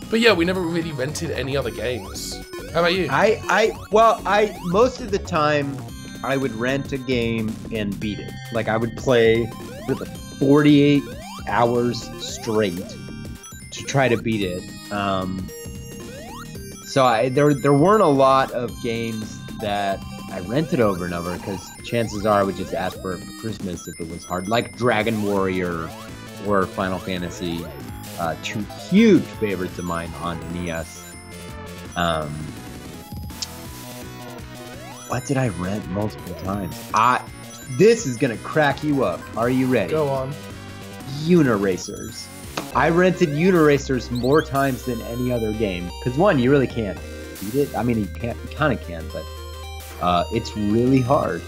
But yeah, we never really rented any other games. How about you? Most of the time, I would rent a game and beat it. Like, I would play for 48 hours straight to try to beat it. So there weren't a lot of games that I rented over and over because chances are I would just ask for it for Christmas if it was hard, like Dragon Warrior or Final Fantasy, two huge favorites of mine on NES. What did I rent multiple times? This is gonna crack you up. Are you ready? Go on. Uniracers. I rented Uniracers more times than any other game. Because one, you really can't beat it. I mean, you kind of can, but it's really hard.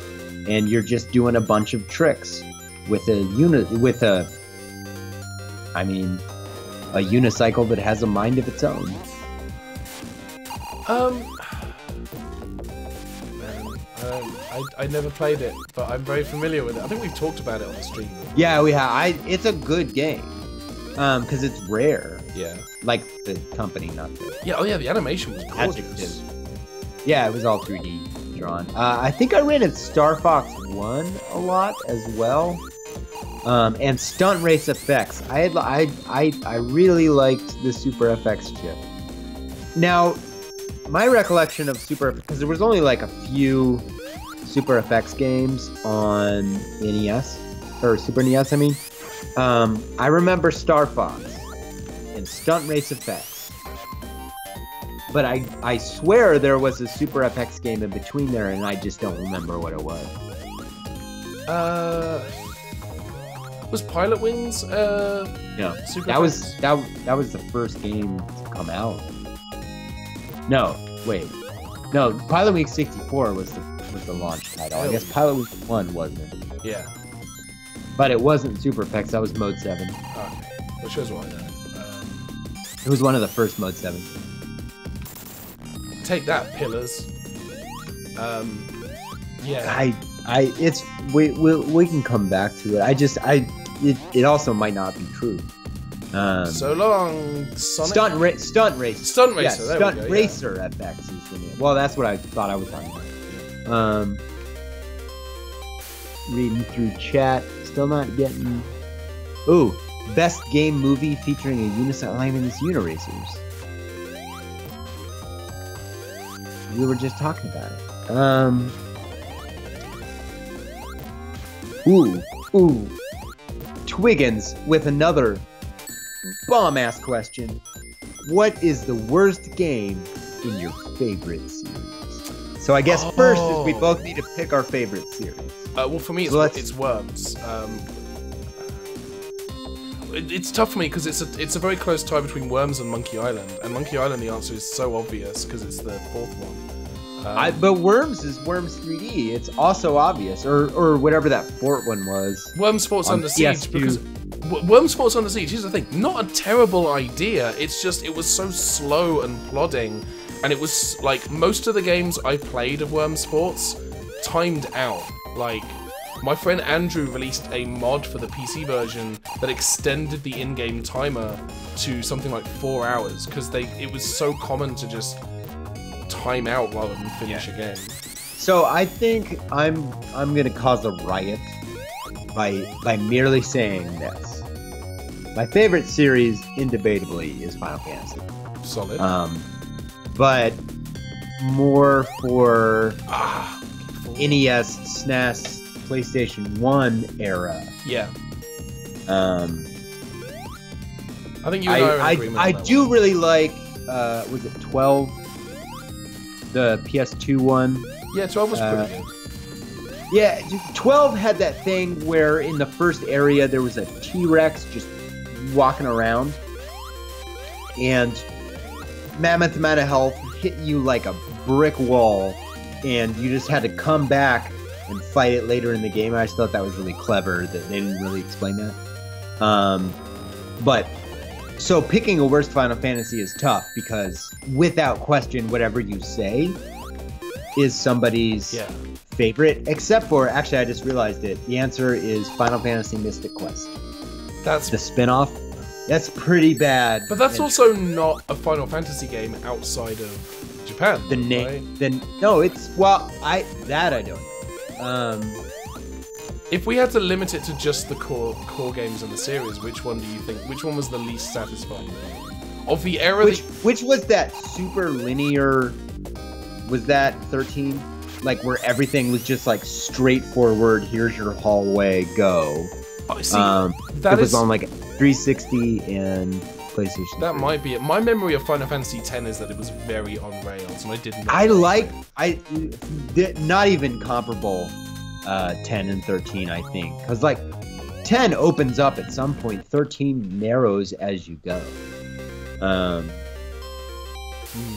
And you're just doing a bunch of tricks with a unicycle that has a mind of its own. I never played it, but I'm very familiar with it. I think we've talked about it on the stream. Yeah, we have. It's a good game. Because it's rare. Yeah. Like the company, not the... Yeah, oh yeah, the animation was gorgeous. Adjective. Yeah, it was all 3D drawn. I think I rented Star Fox 1 a lot as well. And Stunt Race FX. I really liked the Super FX chip. Now, my recollection of Super FX, because there was only like a few Super FX games on NES, or Super NES, I mean. I remember Star Fox and Stunt Race FX. But I swear there was a Super FX game in between there, and I just don't remember what it was. Was Pilot Wings no. Super that FX? was the first game to come out. No, wait. No, Pilot Wings 64 was the launch title. I guess Pilot Wings 1 wasn't. Yeah. But it wasn't Super FX, that was Mode 7. Okay. That shows what I know. It was one of the first Mode 7. Take that, Pillars. Yeah. We can come back to it. It also might not be true. So long, Sonic. Stunt Racer. Stunt Racer. Yeah, There Stunt we go, Racer FX is the name. Well, that's what I thought I was talking about. Reading through chat, still not getting. Ooh, best game movie featuring a unicycle. I mean, it's Uniracers. We were just talking about it. Ooh. Twiggins with another bomb-ass question. What is the worst game in your favorite series? So I guess first is we both need to pick our favorite series. Well, for me, it's Worms. It's tough for me because it's a very close tie between Worms and Monkey Island. And Monkey Island, the answer is so obvious because it's the fourth one. But Worms is Worms 3D. It's also obvious, or whatever that fourth one was. Worms Sports Under Siege, because Worms Sports Under Siege. Here's the thing: not a terrible idea. It's just it was so slow and plodding, and it was like most of the games I played of Worms Sports timed out. Like my friend Andrew released a mod for the PC version that extended the in-game timer to something like 4 hours because it was so common to just time out rather than finish a game. So I think I'm gonna cause a riot by merely saying this. My favorite series, indebatably, is Final Fantasy. Solid. But more for NES, SNES, PlayStation 1 era. Yeah. I think you and I are in agreement. I do really like. Was it 12? The PS2 one. Yeah, 12 was pretty good. Yeah, 12 had that thing where in the first area there was a T-Rex just walking around, and mammoth amount of health hit you like a brick wall, and you just had to come back and fight it later in the game. I just thought that was really clever that they didn't really explain that. But so picking a worst Final Fantasy is tough because without question, whatever you say is somebody's favorite, except for, actually I just realized it, the answer is Final Fantasy Mystic Quest. That's the spin-off. That's pretty bad. But that's also not a Final Fantasy game outside of Japan. The name, no, it's, well, I don't know. If we had to limit it to just the core games in the series, which one do you think? Which one was the least satisfying? of the era. Which was that super linear? Was that 13? Like where everything was just like straightforward. Here's your hallway, go. I see. That was on like 360 and PlayStation. That might be it. My memory of Final Fantasy X is that it was very on rails, and I didn't. Not even comparable. 10 and 13, I think, because like 10 opens up at some point, 13 narrows as you go.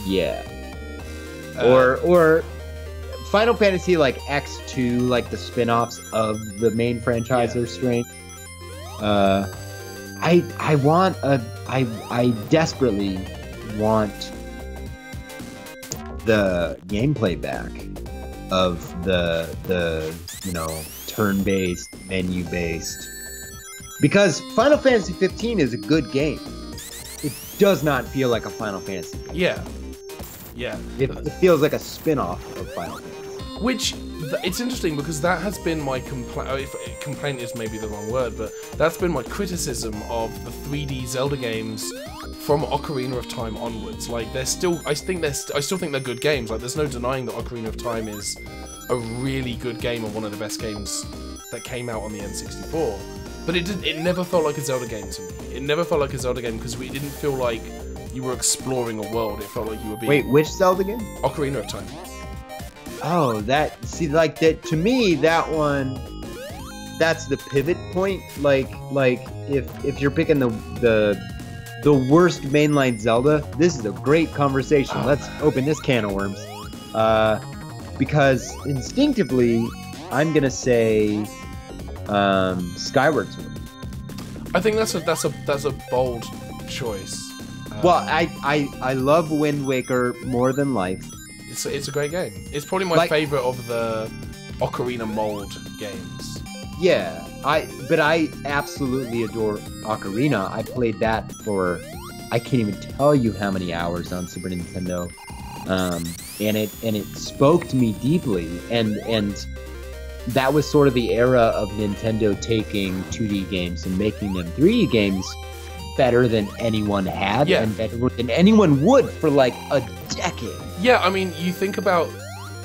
Yeah. Or Final Fantasy like X2, like the spin-offs of the main franchise are strange. I desperately want the gameplay back of the turn-based, menu-based, because Final Fantasy 15 is a good game. It does not feel like a Final Fantasy game. Yeah. It feels like a spin-off of Final Fantasy. Which, it's interesting because that has been my complaint. Complaint is maybe the wrong word, but that's been my criticism of the 3D Zelda games from Ocarina of Time onwards. Like, I still think they're good games. Like, there's no denying that Ocarina of Time is a really good game and one of the best games that came out on the N64. But it never felt like a Zelda game to me. It never felt like a Zelda game because it didn't feel like you were exploring a world. It felt like you were being... Wait, which Zelda game? Ocarina of Time. Oh, like that, to me, that one, that's the pivot point. Like if you're picking the worst mainline Zelda, this is a great conversation. Let's open this can of worms. Because instinctively, I'm gonna say Skyward Sword. I think that's a bold choice. Well, I love Wind Waker more than life. It's a great game. It's probably my favorite of the Ocarina mold games. Yeah, but I absolutely adore Ocarina. I played that for I can't even tell you how many hours on Super Nintendo, and it spoke to me deeply. And that was sort of the era of Nintendo taking 2D games and making them 3D games better than anyone had, and better than anyone would for like a decade. Yeah, I mean, you think about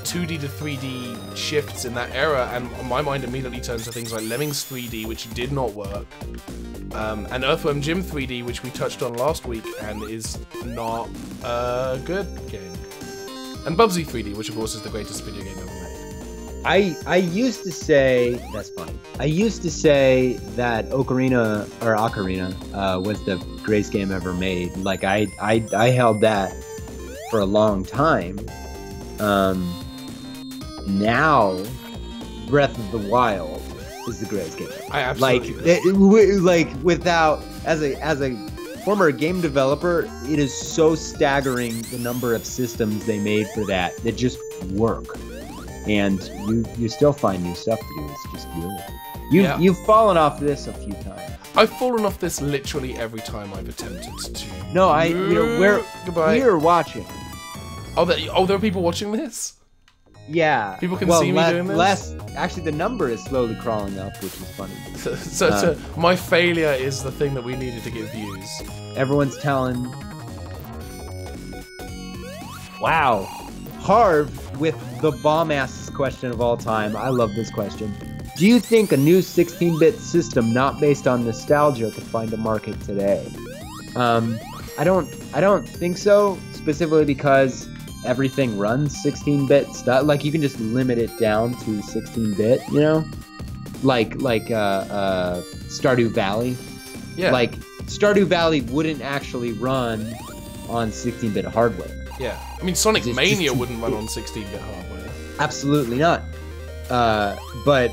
2D to 3D shifts in that era, and my mind immediately turns to things like Lemmings 3D, which did not work, and Earthworm Jim 3D, which we touched on last week, and is not a good game. And Bubsy 3D, which of course is the greatest video game ever made. I used to say, that's funny, I used to say that Ocarina was the greatest game ever made. Like, I held that for a long time. Now, Breath of the Wild is the greatest game ever. I absolutely without, as a former game developer, it is so staggering the number of systems they made for that just work. And you still find new stuff to do. It's just good. You've fallen off this a few times. I've fallen off this literally every time I've attempted to. No, we're watching. Oh, there are people watching this? Yeah. People can see me doing this? Actually, the number is slowly crawling up, which is funny. So my failure is the thing that we needed to get views. Everyone's telling... Wow. Harv with the bomb-ass question of all time. I love this question. Do you think a new 16-bit system not based on nostalgia could find a market today? I don't think so, specifically because everything runs 16-bit stuff. Like, you can just limit it down to 16-bit, you know? Like Stardew Valley. Yeah. Like, Stardew Valley wouldn't actually run on 16-bit hardware. Yeah. I mean, Sonic Mania wouldn't run on 16-bit hardware. Absolutely not. But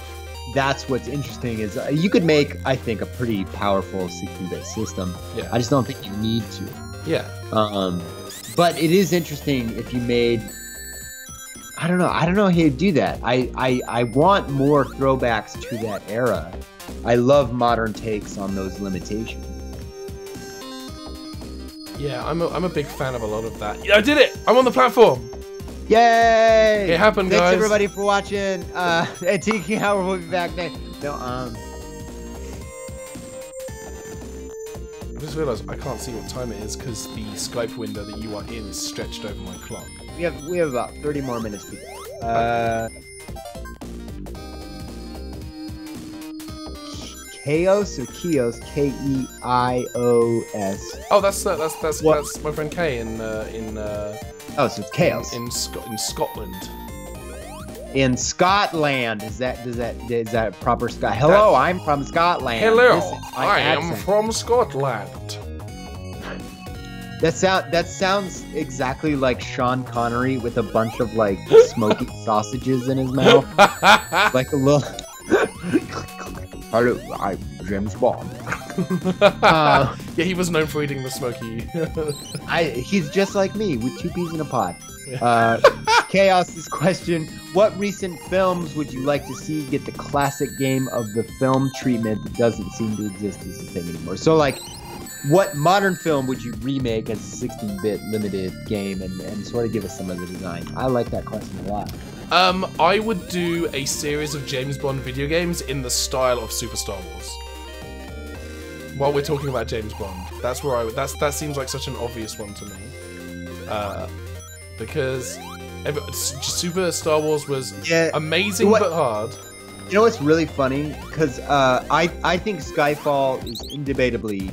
that's what's interesting is you could make, I think, a pretty powerful 16-bit system. Yeah. I just don't think you need to. Yeah. But it is interesting if you made... I don't know how you do that. I want more throwbacks to that era. I love modern takes on those limitations. Yeah, I'm a big fan of a lot of that. Yeah, I did it! I'm on the platform! Yay! It happened, guys. Thanks everybody for watching. And Tiki Howard will be back next. No, I'm just realised I can't see what time it is because the Skype window that you are in is stretched over my clock. We have about 30 more minutes to go. Chaos or Keos? K-E-I-O-S. Oh, that's my friend Kay in Oh, so it's Chaos in Scotland. In Scotland. Is that proper Scott? Hello, I'm from Scotland. Hello, I am from Scotland. That sounds exactly like Sean Connery with a bunch of like smoky sausages in his mouth, like a little. Hello, I'm James Bond. Yeah, he was known for eating the smoky. He's just like me with 2 peas in a pod. Chaos's question: what recent films would you like to see get the classic game of the film treatment that doesn't seem to exist as a thing anymore? So, like, what modern film would you remake as a 16-bit limited game and sort of give us some of the design? I like that question a lot. I would do a series of James Bond video games in the style of Super Star Wars. While we're talking about James Bond, that's where that seems like such an obvious one to me. Because Super Star Wars was amazing but hard. You know what's really funny? Because I think Skyfall is indebatably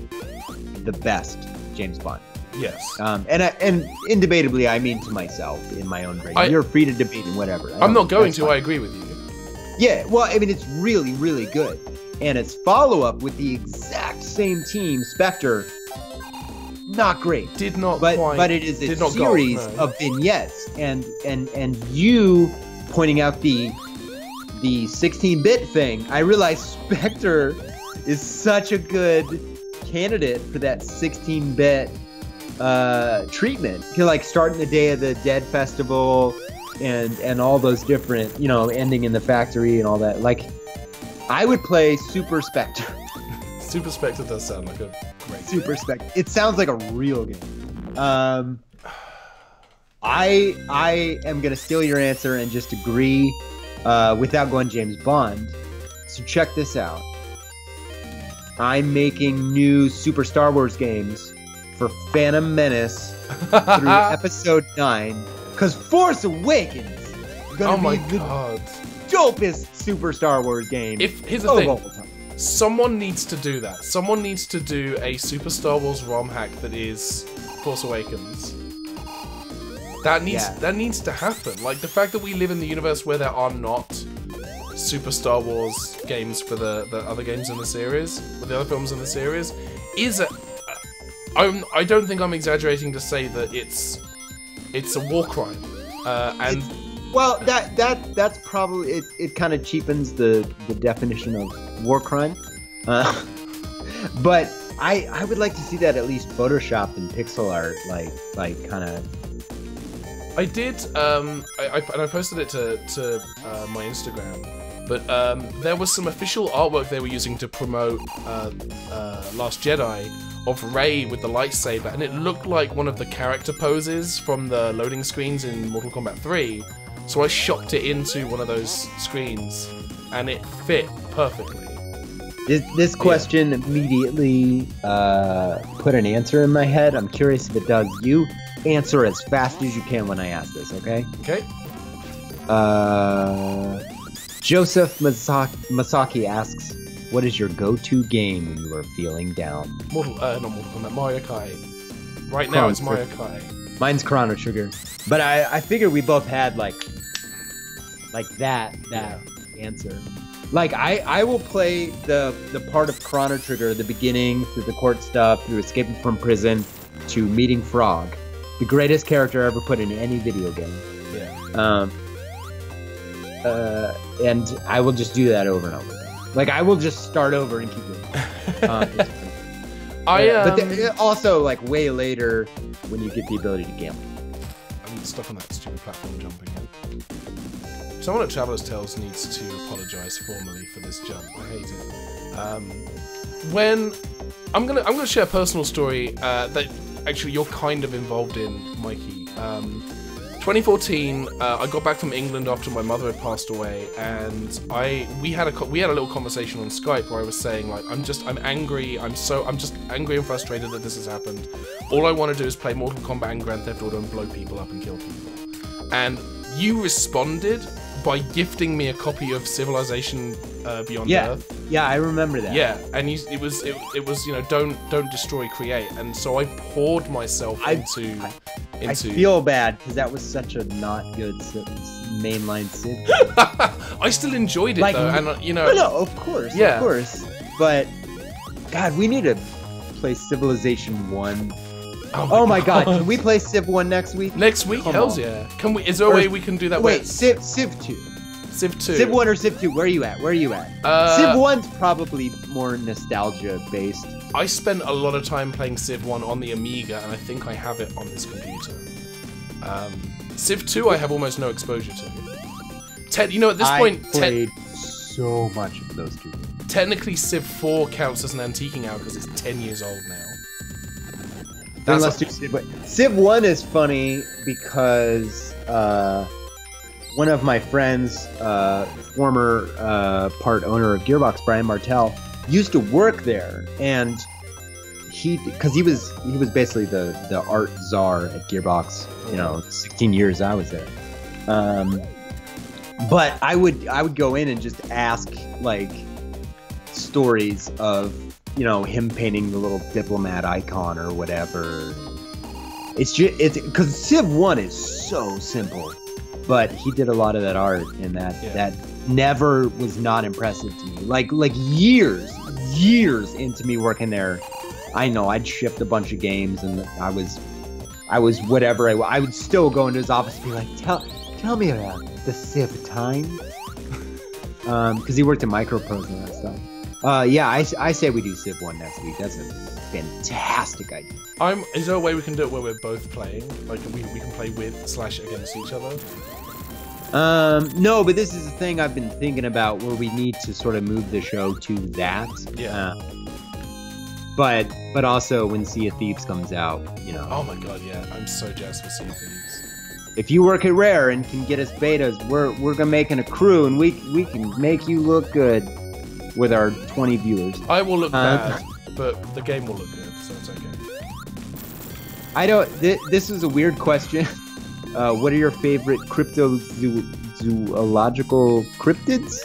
the best James Bond. Yes. And indebatably, I mean to myself in my own brain. You're free to debate and whatever. I'm not going to. I agree with you. Yeah. Well, I mean, it's really, really good, and its follow-up with the exact same team, Spectre, not great. Did not. But it is a series of vignettes, and you pointing out the 16-bit thing. I realize Spectre is such a good candidate for that 16-bit treatment. You're like starting the Day of the Dead festival and all those different, ending in the factory and all that. Like, I would play Super Spectre. Super Spectre does sound like a great Super Spectre. It sounds like a real game. I am gonna steal your answer and just agree without going James Bond. So check this out. I'm making new Super Star Wars games for Phantom Menace through Episode 9, because Force Awakens is gonna be the dopest Super Star Wars game. Here's the thing, someone needs to do that. Someone needs to do a Super Star Wars ROM hack that is Force Awakens. That needs to happen. Like, the fact that we live in the universe where there are not Super Star Wars games for the other games in the series, or the other films in the series, is I don't think I'm exaggerating to say that it's a war crime. Well, that's probably it. Kind of cheapens the definition of war crime, but I would like to see that at least photoshopped in pixel art, like kind of. I did. I posted it to my Instagram, but there was some official artwork they were using to promote Last Jedi of Rey with the lightsaber, and it looked like one of the character poses from the loading screens in Mortal Kombat 3. So I shopped it into one of those screens, and it fit perfectly. This question immediately put an answer in my head. I'm curious if it does. You answer as fast as you can when I ask this, okay? Okay. Joseph Masaki asks, what is your go-to game when you are feeling down? Not Mortal Kombat, Mario Kart. Right now it's Mario Kart. Mine's Chrono Trigger. But I figured we both had like that answer. Like, I will play the part of Chrono Trigger, the beginning, through the court stuff, through escaping from prison, to meeting Frog. The greatest character ever put in any video game. Yeah. And I will just do that over and over again. Like, I will just start over and keep going. But also, like, way later, when you get the ability to gamble. I'm stuck on that stupid platform jumping. Someone at Traveller's Tales needs to apologise formally for this jump. I hate it. When I'm gonna share a personal story that actually you're kind of involved in, Mikey. 2014, I got back from England after my mother had passed away, and we had a little conversation on Skype where I was saying, like, I'm angry, I'm just angry and frustrated that this has happened. All I want to do is play Mortal Kombat and Grand Theft Auto and blow people up and kill people. And you responded by gifting me a copy of Civilization Beyond Earth. Yeah, I remember that. Yeah, and it was you know, don't destroy, create, and so I poured myself into. I feel bad because that was such a not good mainline Civ. I still enjoyed it though, and you know. No, of course, yeah. Of course. But God, we need to play Civilization 1. Oh my God, can we play Civ 1 next week? Next week? Hells yeah. Can we? Is there a way we can do that? Wait, Civ 2. Civ 2. Civ 1 or Civ 2? Where are you at? Civ 1's probably more nostalgia based. I spent a lot of time playing Civ 1 on the Amiga, and I think I have it on this computer. Civ 2 I have almost no exposure to. You know, at this point, I played so much of those two. Technically, Civ 4 counts as an antiquing hour because it's 10 years old now. Then let's do Civ 1. Civ 1 is funny because one of my friends, former part owner of Gearbox, Brian Martell, used to work there, and because he was basically the art czar at Gearbox. You know, 16 years I was there. But I would go in and just ask like stories of, you know, him painting the little diplomat icon or whatever. It's because Civ 1 is so simple, but he did a lot of that art, and that never was not impressive to me. Like years into me working there, I know I'd shipped a bunch of games, and I was whatever. I would still go into his office and be like, tell me about the Civ times, because he worked at Microprose and that stuff. Yeah, I say we do Civ 1 next week. That's a fantastic idea. Is there a way we can do it where we're both playing? Like we can play with / against each other? No, but this is the thing I've been thinking about, where we need to sort of move the show to that. Yeah. But also when Sea of Thieves comes out, you know. Oh my God, yeah! I'm so jazzed for Sea of Thieves. If you work at Rare and can get us betas, we're gonna making a crew, and we can make you look good with our 20 viewers. I will look bad, but the game will look good, so it's okay. I don't. This is a weird question. What are your favorite cryptozoological cryptids?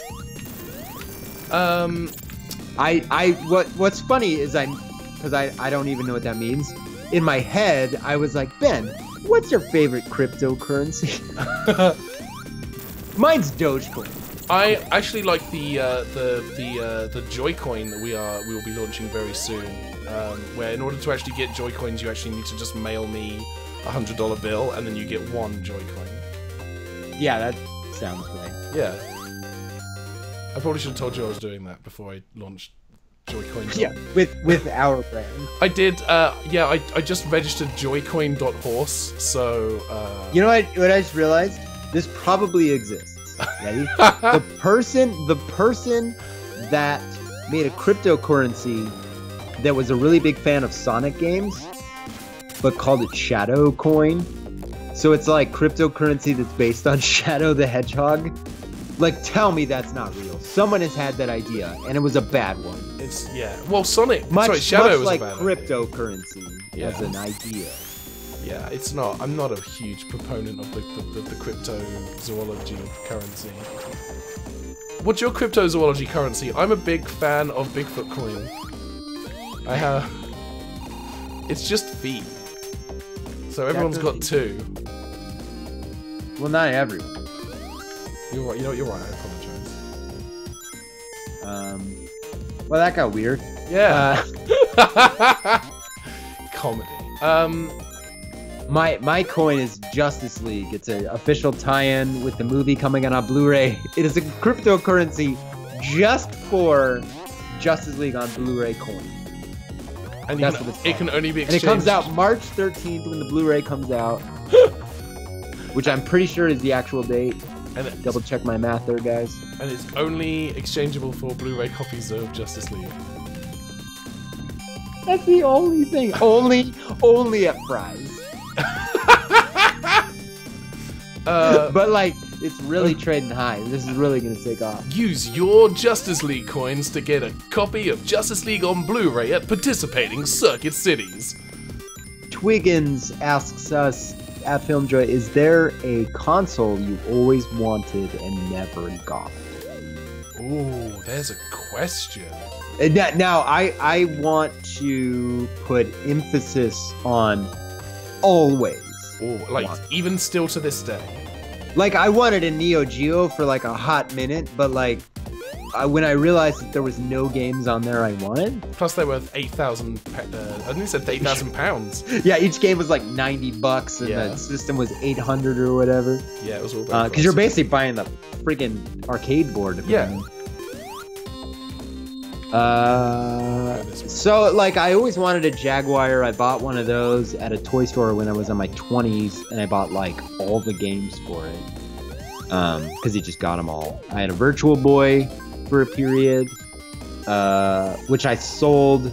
What's funny is because I don't even know what that means. In my head, I was like, Ben, what's your favorite cryptocurrency? Mine's Dogecoin. I actually like the Joy-Coin that we will be launching very soon. Where in order to actually get Joy-Coins, you actually need to just mail me $100 bill, and then you get one Joy-Coin. Yeah, that sounds right. Yeah. I probably should have told you I was doing that before I launched Joy-Coin. Yeah, with our brand. I did. Yeah, I just registered joycoin.horse. So. You know what I just realized? This probably exists. Ready? the person that made a cryptocurrency that was a really big fan of Sonic games, but called it Shadow Coin. So it's like cryptocurrency that's based on Shadow the Hedgehog. Like, tell me that's not real. Someone has had that idea, and it was a bad one. Well, Sonic. Shadow was like a bad cryptocurrency as an idea. Yeah, it's not. I'm not a huge proponent of the cryptozoology currency. What's your cryptozoology currency? I'm a big fan of Bigfoot coin. I have. It's just feet. So everyone's got two. Well, not everyone. You're right. You know what? You're right. I apologize. Well, that got weird. Yeah. Comedy. My coin is Justice League. It's an official tie-in with the movie coming out on Blu-ray. It is a cryptocurrency just for Justice League on Blu-ray coin. And it can only be exchanged. And it comes out March 13th when the Blu-ray comes out, which I'm pretty sure is the actual date. And double check my math there, guys. And it's only exchangeable for Blu-ray copies of Justice League. That's the only thing. Only at Fry's. But like, it's really trading high. This is really gonna take off. Use your Justice League coins to get a copy of Justice League on Blu-ray at participating Circuit Cities. Twiggins asks us at FilmJoy, is there a console you always wanted and never got? Ooh, there's a question. Now, I want to put emphasis on always. Ooh, like, even still to this day. Like, I wanted a Neo Geo for like a hot minute, but like, when I realized that there was no games on there I wanted. Plus they were 8,000, I think it said 8,000 pounds. Yeah, each game was like $90 and the system was 800 or whatever. Yeah, it was all very because you're basically buying the friggin' arcade board. Yeah. So like I always wanted a Jaguar. I bought one of those at a toy store when I was in my 20s, and I bought like all the games for it. Because he just got them all. I had a Virtual Boy for a period, which I sold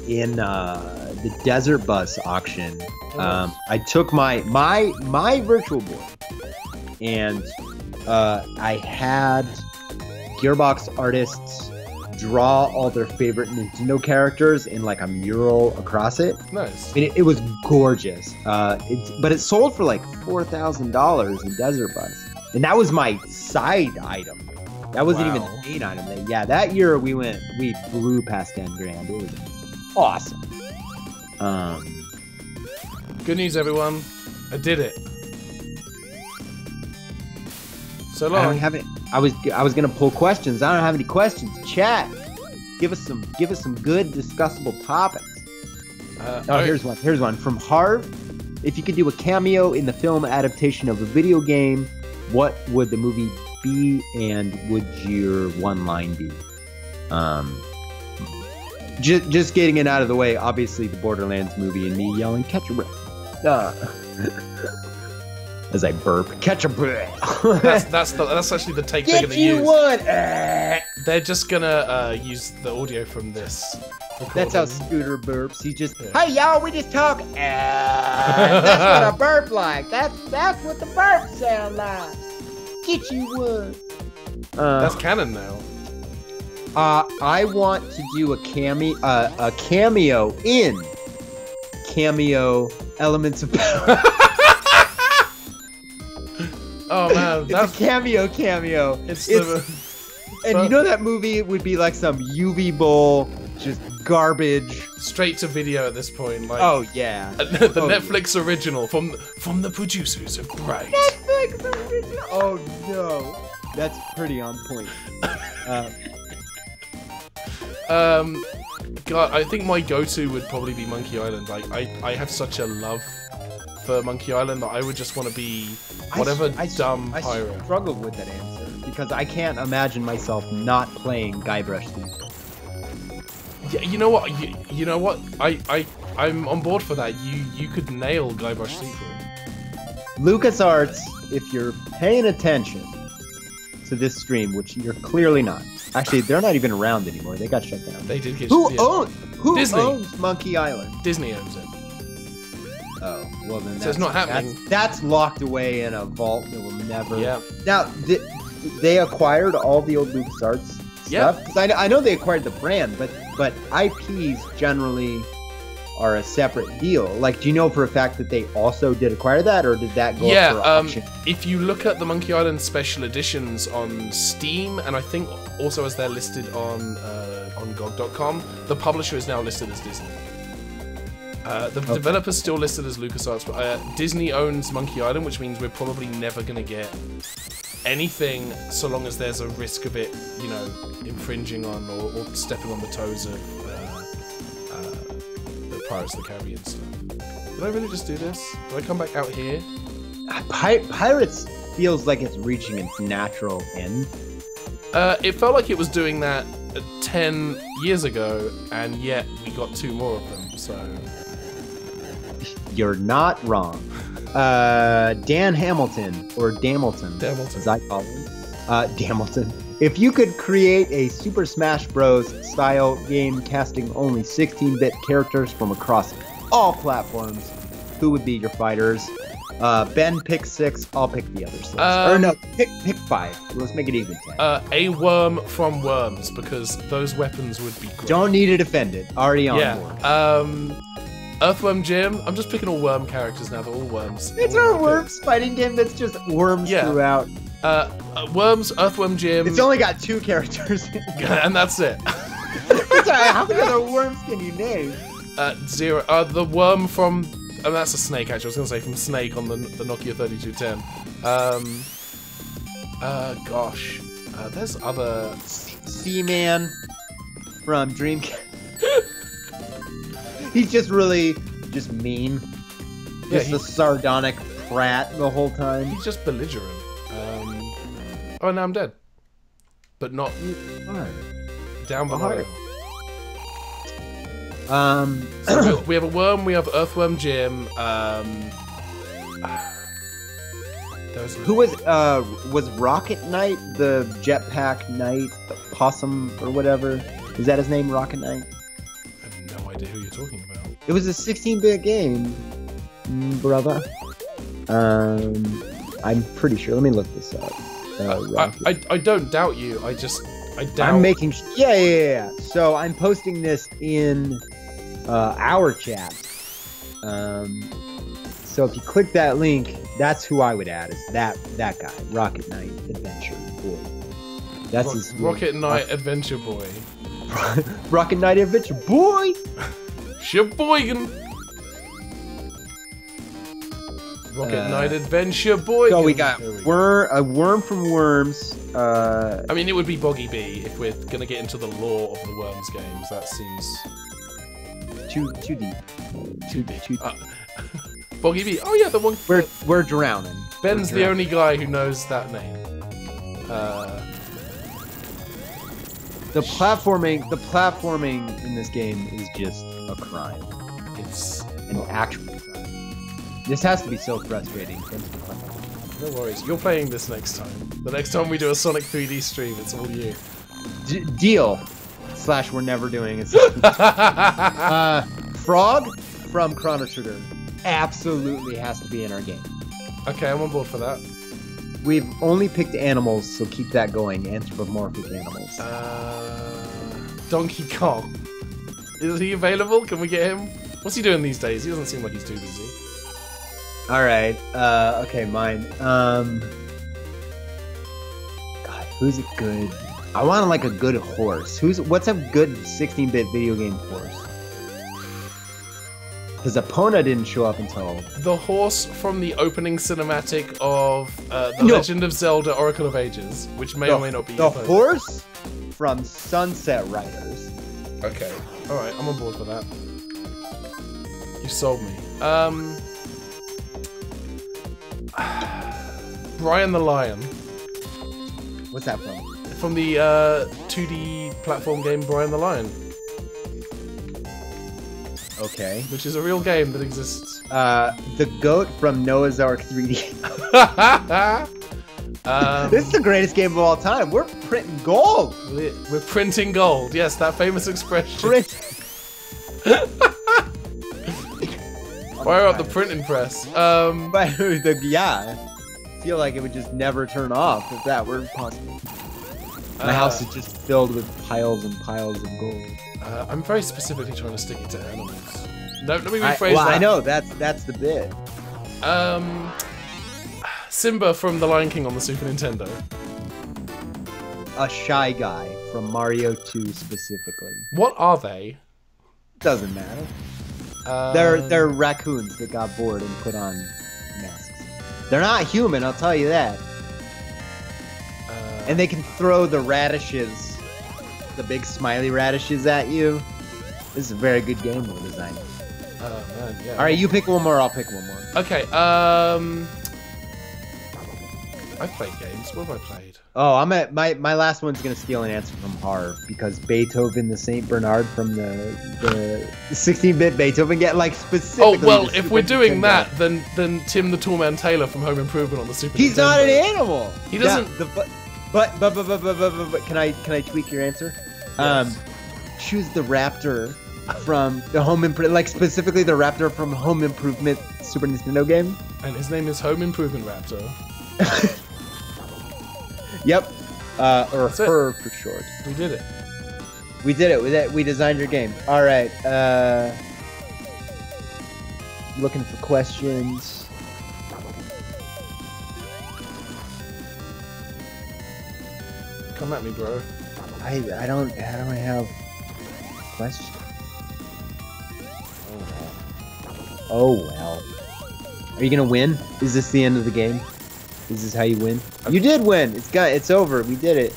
in the Desert Bus auction. I took my Virtual Boy, and I had Gearbox artists draw all their favorite Nintendo characters in like a mural across it. Nice. I mean, it was gorgeous. But it sold for like $4,000 in Desert Bus, and that was my side item. That wasn't even the main item. Yeah, that year we blew past 10 grand. It was awesome. Good news, everyone. I did it. So long. I don't have it. I was gonna pull questions. I don't have any questions. Chat. Give us some good discussable topics. Here's one. Here's one from Harv. If you could do a cameo in the film adaptation of a video game, what would the movie be, and would your one line be? Just getting it out of the way. Obviously, the Borderlands movie and me yelling "Catch a breath" as I burp. Catch a breath. that's actually the take they're gonna use. One. They're just gonna use the audio from this. That's how Scooter burps. He just, hey y'all, we just talk. That's what a burp like. That's what the burp sound like. Get you one. That's canon now. I want to do a cameo in Cameo Elements of Power. Oh man, that's a cameo. And you know that movie, it would be like some UV bowl, just garbage. Straight to video at this point. Like, oh yeah. The Netflix original from the producers of Bright. Netflix original. Oh no, that's pretty on point. God, I think my go-to would probably be Monkey Island. Like, I have such a love for Monkey Island that I would just want to be whatever dumb pirate. I struggled with that answer because I can't imagine myself not playing Guybrush Threepwood. Yeah, you know what? You know what? I'm on board for that. You could nail Guybrush Threepwood. LucasArts, if you're paying attention to this stream, which you're clearly not. Actually, they're not even around anymore. They got shut down. They did get Who shut down. Who Disney owns Monkey Island? Disney owns it. Oh, well then so it's not happening. That's locked away in a vault that will never... Yeah. Now, they acquired all the old LucasArts stuff? Because I know they acquired the brand, but IPs generally are a separate deal. Like, do you know for a fact that they also did acquire that, or did that go up for auction? If you look at the Monkey Island special editions on Steam, and I think also as they're listed on GOG.com, the publisher is now listed as Disney. The developer's still listed as LucasArts, but Disney owns Monkey Island, which means we're probably never going to get anything so long as there's a risk of it, you know, infringing on or stepping on the toes of the Pirates of the Caribbean stuff. Did I really just do this? Did I come back out here? Pirates feels like it's reaching its natural end. It felt like it was doing that 10 years ago, and yet we got 2 more of them, so... You're not wrong. Dan Hamilton, or Damilton, as I call him. Damilton. If you could create a Super Smash Bros. Style game casting only 16-bit characters from across all platforms, who would be your fighters? Ben picks 6. I'll pick the other 6. Or no, pick 5. Let's make it even 10. A worm from worms, because those weapons would be great. Don't need it offended. Already on board. Earthworm Jim. I'm just picking all worm characters now. They're all worms. It's our worms fighting game that's just worms throughout. Worms, Earthworm Jim. It's only got 2 characters. And that's it. How many other worms can you name? 0. The worm from... Oh, that's a snake, actually. I was going to say from Snake on the Nokia 3210. Gosh. There's other... Seaman from Dreamcast. He's just really mean. Yeah, just a sardonic prat the whole time. He's just belligerent. Oh, now I'm dead. But not down below. So we have a worm, we have Earthworm Jim, who was Rocket Knight the jetpack knight, the possum or whatever? Is that his name, Rocket Knight? I have no idea who you're talking about. It was a 16-bit game, brother. I'm pretty sure. Let me look this up. I don't doubt you. I doubt. I'm making. Yeah. So I'm posting this in our chat. So if you click that link, that's who I would add. Is that guy, Rocket Knight Adventure Boy? That's his Rocket Knight Adventure Boy. Rocket Knight Adventure Boy. Sheboygan. Rocket Knight Adventure Boy. So we got a worm from Worms. I mean, it would be Boggy B if we're gonna get into the lore of the Worms games. That seems too deep. Too deep. Boggy B. Oh yeah, the one. We're drowning. Ben's the only guy who knows that name. The platforming in this game is just a crime. It's an actual crime. This has to be so frustrating. No worries. You're playing this next time. The next time we do a Sonic 3D stream, it's all you. Deal. / we're never doing it. Frog from Chrono Trigger absolutely has to be in our game. Okay, I'm on board for that. We've only picked animals, so keep that going. Anthropomorphic animals. Donkey Kong. Is he available? Can we get him? What's he doing these days? He doesn't seem like he's too busy. Alright, okay, mine. God, who's a good... I want like a good horse. What's a good 16-bit video game horse? Because Epona didn't show up until... The horse from the opening cinematic of The Legend of Zelda Oracle of Ages, which may or may not be... The horse from Sunset Riders. Okay, alright, I'm on board for that. You sold me. Brian the Lion. What's that from? From the 2D platform game Brian the Lion. Okay. Which is a real game that exists. The goat from Noah's Ark 3D. This is the greatest game of all time. We're printing gold. We're printing gold. Yes, that famous expression. Fire up the printing press. Yeah. I feel like it would just never turn off if that were possible. My house is just filled with piles and piles of gold. I'm very specifically trying to stick it to animals. No, let me rephrase that. I know, that's the bit. Simba from The Lion King on the Super Nintendo. A shy guy from Mario 2 specifically. What are they? Doesn't matter. They're raccoons that got bored and put on masks. They're not human, I'll tell you that. And they can throw the radishes, the big smiley radishes at you. This is a very good game design. Oh man, yeah. Alright, you pick one more, I'll pick one more. Okay, I've played games. What have I played? Oh, I'm at my last one's gonna steal an answer from Harv because Beethoven the Saint Bernard from the 16-bit Beethoven get like specifically. Oh well, if we're doing that, then Tim the Toolman Taylor from Home Improvement on the Super Nintendo. He's not an animal. He doesn't. Yeah, but can I tweak your answer? Yes. Choose the raptor from the Home Improvement, like specifically the raptor from Home Improvement Super Nintendo game. And his name is Home Improvement Raptor. Yep. Or That's it. her for short. We did it. We did it. We designed your game. All right. Looking for questions. Come at me, bro. I don't have questions. Oh well. Are you gonna win? Is this the end of the game? Is this how you win? You did win. It's over. We did it.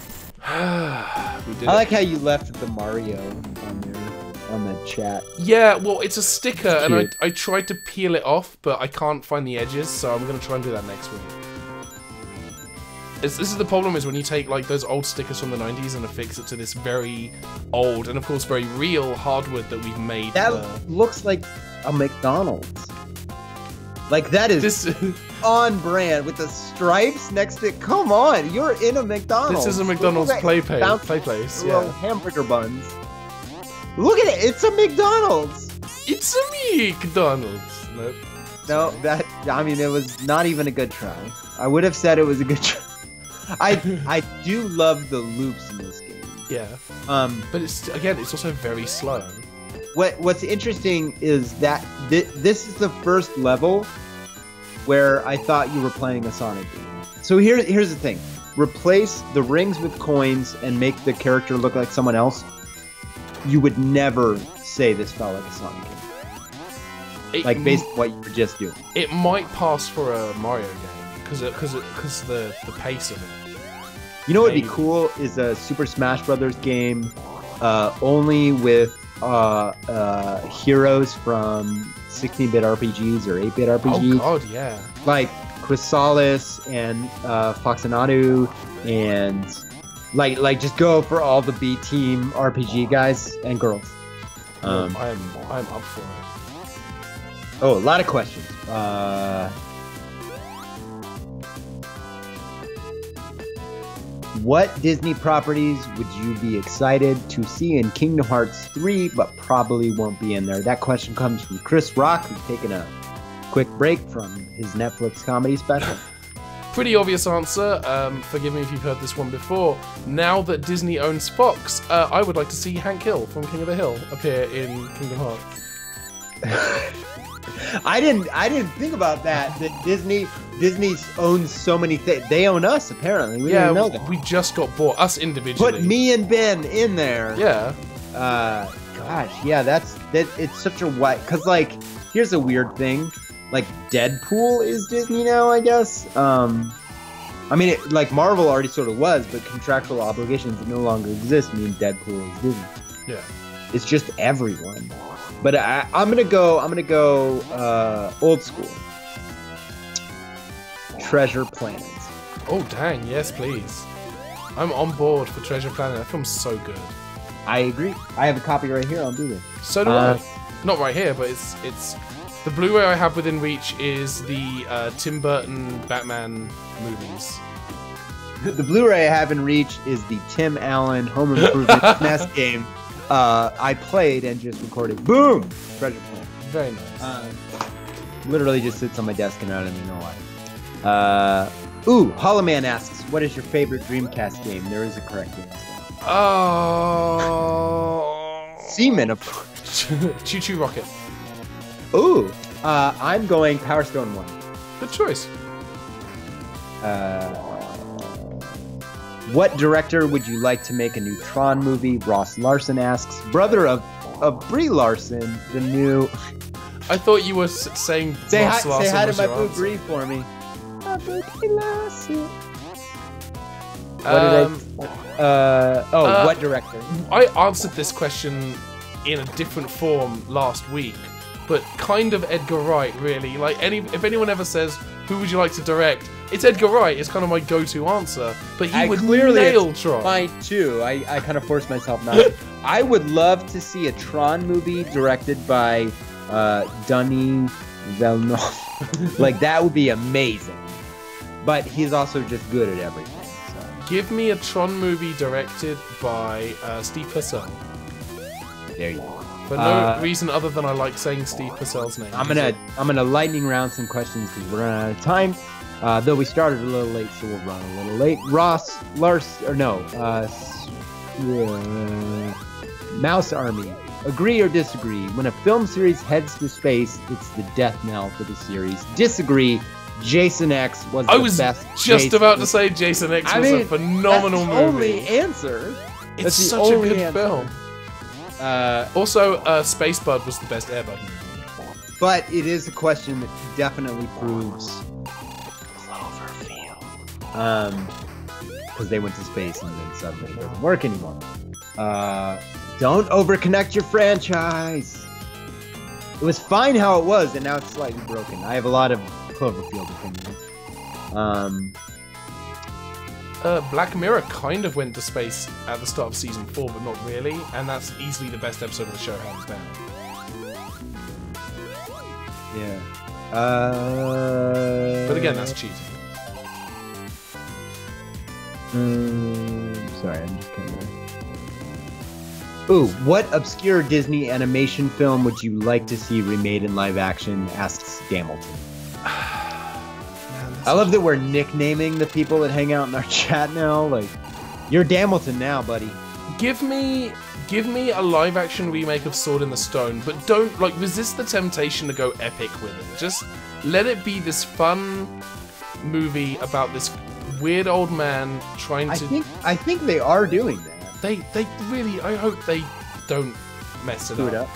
We did I like how you left the Mario on the chat. Yeah, well, it's a sticker, It's and cute. I tried to peel it off, but I can't find the edges, so I'm gonna try and do that next week. This is the problem, is when you take like those old stickers from the 90s and affix it to this very old and of course very real hardwood that we've made. That looks like a McDonald's. Like that is This on brand with the stripes next to it. Come on, you're in a McDonald's. is a McDonald's Look at play that place. little Yeah, hamburger buns. Look at it. It's a McDonald's. it's a McDonald's. Nope. No, I mean, it was not even a good try. I would have said it was a good try. I do love the loops in this game. Yeah. But it's also very slow. What's interesting is that this is the first level where I thought you were playing a Sonic game. So here's the thing: replace the rings with coins and make the character look like someone else. You would never say this felt like a Sonic game. Like based on what you were just doing. It might pass for a Mario game because the pace of it. You know what would be cool is a Super Smash Brothers game, only with heroes from 16-bit RPGs or 8-bit RPGs. Oh god, yeah. Like Chrysalis and Foxanadu, and like just go for all the B team RPG guys and girls. I'm up for it. Oh, a lot of questions. What Disney properties would you be excited to see in Kingdom Hearts 3, but probably won't be in there? That question comes from Chris Rock, who's taking a quick break from his Netflix comedy special. Pretty obvious answer. Forgive me if you've heard this one before. Now that Disney owns Fox, I would like to see Hank Hill from King of the Hill appear in Kingdom Hearts. I didn't think about that. That Disney owns so many things. They own us apparently. We didn't know that. We just got bought, us individually. Put me and Ben in there. Yeah. Gosh, yeah, it's such a white. Cause like, here's a weird thing. Like Deadpool is Disney now, I guess. I mean, like Marvel already sort of was, but contractual obligations that no longer exist mean Deadpool is Disney. Yeah. It's just everyone. But I'm gonna go old school. Treasure Planet. Oh dang, yes please. I'm on board for Treasure Planet. That film's so good. I agree. I have a copy right here on Blu-ray. So do I. Not right here, but it's the Blu-ray I have within reach is the Tim Burton Batman movies. The Blu-ray I have in reach is the Tim Allen Home Improvement NES game I played and just recorded. Boom! Treasure Planet. Very nice. Literally just sits on my desk and I don't even know why. Ooh, Hollow Man asks, what is your favorite Dreamcast game? There is a correct answer. Oh. Seaman, of course. Choo Choo Rocket. Ooh, I'm going Power Stone 1. Good choice. What director would you like to make a new Tron movie? Ross Larson asks. Brother of Brie Larson, the new... I thought you were saying Say Ross Larson hi to was my your boo answer. Brie for me. Brie Larson. What director? I answered this question in a different form last week, but kind of Edgar Wright, really. Like, if anyone ever says, who would you like to direct? It's Edgar Wright. It's kind of my go-to answer. But he would nail Tron. Mine too. I kind of forced myself not to. I would love to see a Tron movie directed by Denis Villeneuve. Like, that would be amazing. But he's also just good at everything. So. Give me a Tron movie directed by Steve Purcell. There you go. For no reason other than I like saying Steve Purcell's name. I'm gonna lightning round some questions because we're running out of time. Though we started a little late, so we'll run a little late. Mouse Army. Agree or disagree? When a film series heads to space, it's the death knell for the series. Disagree. Jason X was the best. I was just about to say Jason X was a phenomenal movie. Only answer. It's such a good film. Also, Space Bud was the best Air Bud movie. But it is a question that definitely proves Cloverfield. Because they went to space and then suddenly it doesn't work anymore. Don't overconnect your franchise. It was fine how it was, and now it's slightly broken. I have a lot of Cloverfield opinions. Black Mirror kind of went to space at the start of season 4, but not really, and that's easily the best episode of the show, hands down. Yeah. But again, that's cheating. Sorry, I'm just kind of... Ooh, what obscure Disney animation film would you like to see remade in live action? Asks Gamilton. Man, I love that we're nicknaming the people that hang out in our chat now. Like, you're Damilton now, buddy. Give me a live action remake of Sword in the Stone, but don't resist the temptation to go epic with it. Just let it be this fun movie about this weird old man trying to. I think they are doing that. They really. I hope they don't mess it up.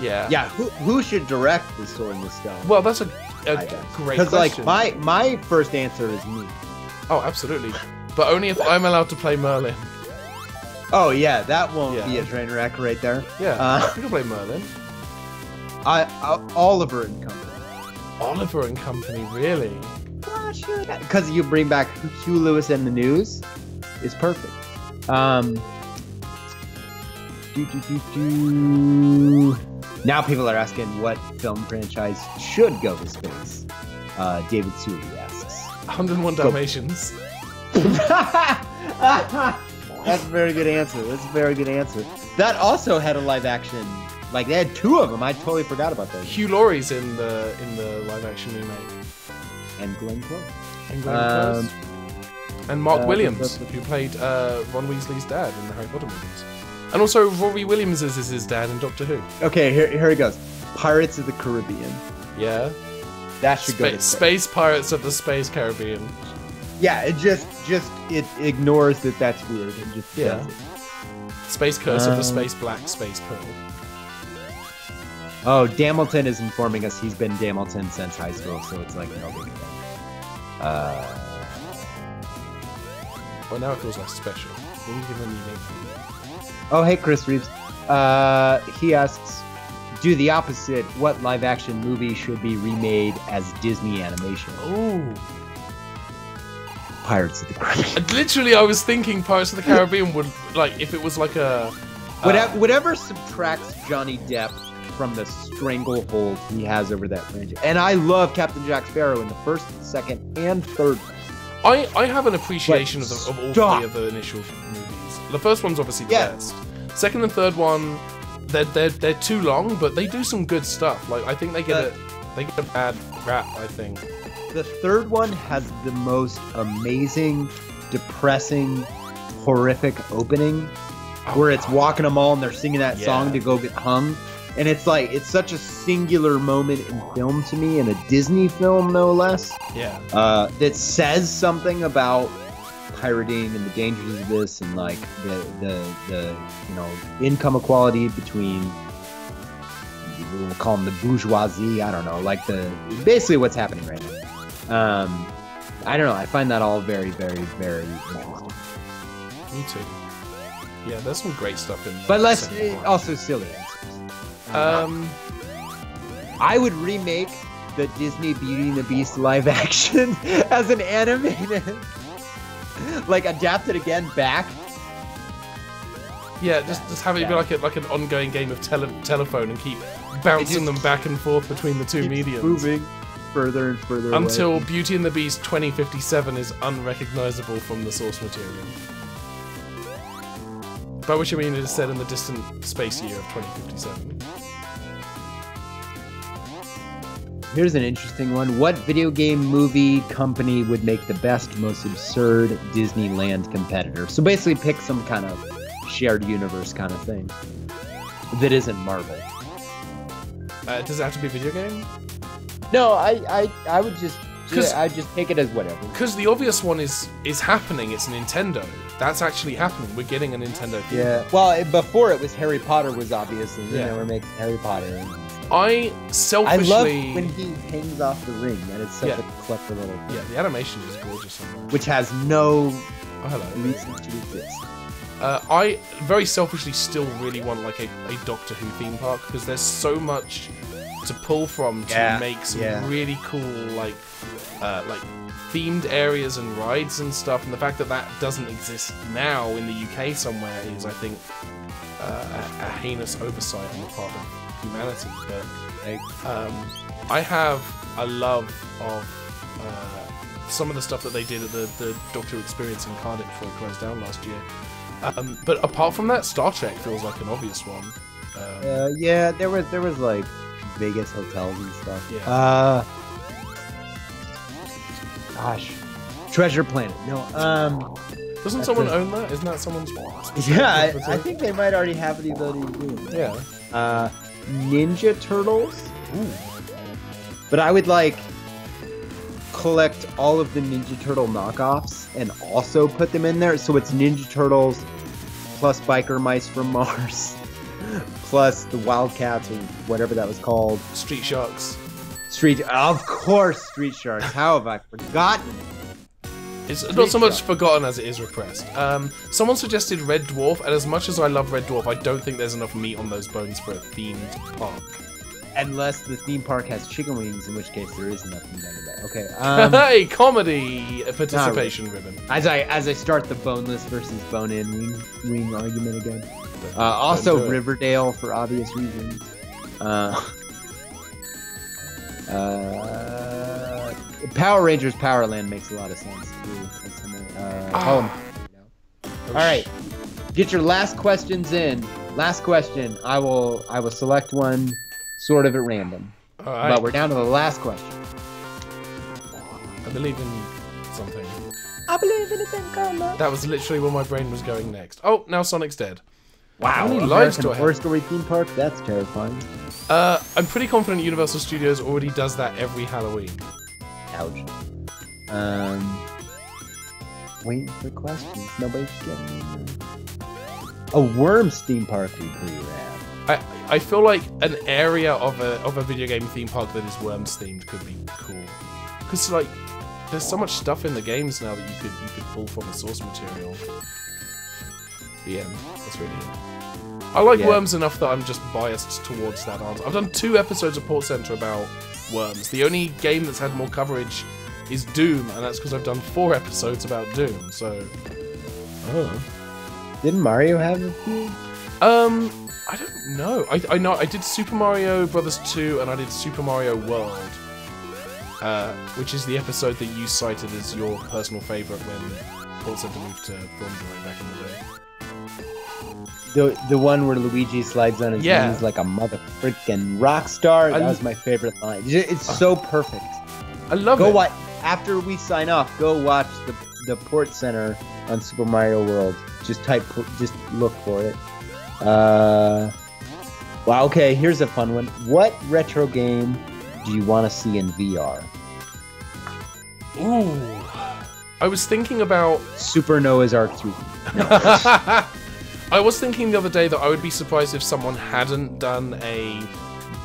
Yeah. Yeah. Who should direct the Sword in the Stone? Well, that's a great question. Because my first answer is me. Oh, absolutely. But only if I'm allowed to play Merlin. Oh yeah, that won't be a train wreck right there. Yeah. You can play Merlin. Oliver and Company. Oliver and Company, really? Because you bring back Hugh Lewis and the News is perfect. Now people are asking what film franchise should go to space. David Sully asks. 101 Dalmatians. That's a very good answer. That also had a live action. Like, they had 2 of them. I totally forgot about those. Hugh Laurie's in the live action remake. And Glenn Close. And Mark Williams, who played Ron Weasley's dad in the Harry Potter movies. And also Robbie Williams is his dad in Doctor Who. Okay, here it goes. Pirates of the Caribbean. Yeah. That should go to Space Pirates of the Space Caribbean. Yeah, it just ignores that that's weird and just does it. Space Curse of the Space Black Space Pearl. Oh, Damilton is informing us he's been Damilton since high school, so it's like no big deal. Well, now it feels less special. When you give him a new name. Oh, hey, Chris Reeves. He asks, do the opposite. What live-action movie should be remade as Disney animation? Ooh. Pirates of the Caribbean. Literally, I was thinking Pirates of the Caribbean would, if it was like a... Whatever subtracts Johnny Depp from the stranglehold he has over that franchise. And I love Captain Jack Sparrow in the first, second, and third one. I have an appreciation of all 3 of the initial movies. The first one's obviously the best. Second and third one, they're too long, but they do some good stuff. Like, I think they get a bad rap, I think. The third one has the most amazing, depressing, horrific opening, where it's walking them all and they're singing that song to go get hung. And it's like, it's such a singular moment in film to me, in a Disney film, no less. Yeah. That says something about pirating and the dangers of this, and like the income equality between, we'll call them the bourgeoisie. I don't know, like basically what's happening right now. I don't know. I find that all very, very, very interesting. Me too. Yeah, there's some great stuff in there. But also silly answers. I would remake the Disney Beauty and the Beast live action as an animated, adapt it again back. Yeah, just have it be like an ongoing game of telephone and keep bouncing them back and forth between the 2 mediums. Moving further and further until away. Beauty and the Beast 2057 is unrecognizable from the source material. By which I mean it is set in the distant space year of 2057. Here's an interesting one. What video game movie company would make the best, most absurd Disneyland competitor? So basically pick some kind of shared universe kind of thing that isn't Marvel. Does it have to be a video game? No, I would just I'd just take it as whatever. Because the obvious one is happening. It's Nintendo. That's actually happening. We're getting a Nintendo theme. Yeah. Well, before it was Harry Potter was obvious, and then they were making Harry Potter. And I selfishly... I love when he hangs off the ring. That is such a clever little thing. Yeah, the animation is gorgeous on that. Which has no reason to exist. I very selfishly still really want like a Doctor Who theme park because there's so much to pull from to make some really cool like themed areas and rides and stuff, and the fact that that doesn't exist now in the UK somewhere is, I think, a heinous oversight on the part of humanity. But I have a love of some of the stuff that they did at the Doctor Who experience in Cardiff before it closed down last year. But apart from that, Star Trek feels like an obvious one. Yeah, there was like Vegas hotels and stuff. Yeah. Gosh, Treasure Planet. No. Doesn't someone own that? Isn't that someone's? Yeah, I think they might already have the ability to do it. Yeah. Ninja Turtles. Ooh. But I would like collect all of the Ninja Turtle knockoffs and also put them in there. So it's Ninja Turtles plus Biker Mice from Mars plus the Wildcats or whatever that was called. Street Sharks. Of course, Street Sharks. How have I forgotten? It's not so much forgotten as it is repressed. Someone suggested Red Dwarf, and as much as I love Red Dwarf, I don't think there's enough meat on those bones for a themed park. Unless the theme park has chicken wings, in which case there is nothing done about it. Okay. Hey, comedy participation ribbon. As I start the boneless versus bone-in wing argument again. Also Riverdale for obvious reasons. Power Rangers Powerland makes a lot of sense too. All right, get your last questions in. Last question. I will select one sort of at random. All right. But we're down to the last question. I believe in something. I believe in a thing called love. That was literally where my brain was going next. Oh, now Sonic's dead. Wow. How many lives do I have? Horror Story theme park? That's terrifying. I'm pretty confident Universal Studios already does that every Halloween. Ouch. Waiting for questions. Nobody's getting me. A Worms theme park would be pretty rad. I feel like an area of a video game theme park that is Worms themed could be cool. Because like, there's so much stuff in the games now that you could pull from the source material. The end. That's really it. I like Worms enough that I'm just biased towards that answer. I've done 2 episodes of Port Center about Worms. The only game that's had more coverage is Doom, and that's because I've done 4 episodes about Doom, so... Oh. Didn't Mario have a few? I don't know. I know I did Super Mario Brothers 2, and I did Super Mario World. Which is the episode that you cited as your personal favourite when Port Center moved to FilmJoy back in the day. The one where Luigi slides on his knees like a mother freaking rock star. That was my favorite line. It's so perfect. I love it. After we sign off, go watch the Port Center on Super Mario World. Just look for it. Wow. Okay, here's a fun one. What retro game do you want to see in VR? Ooh. I was thinking about Super Noah's Ark 3. I was thinking the other day that I would be surprised if someone hadn't done a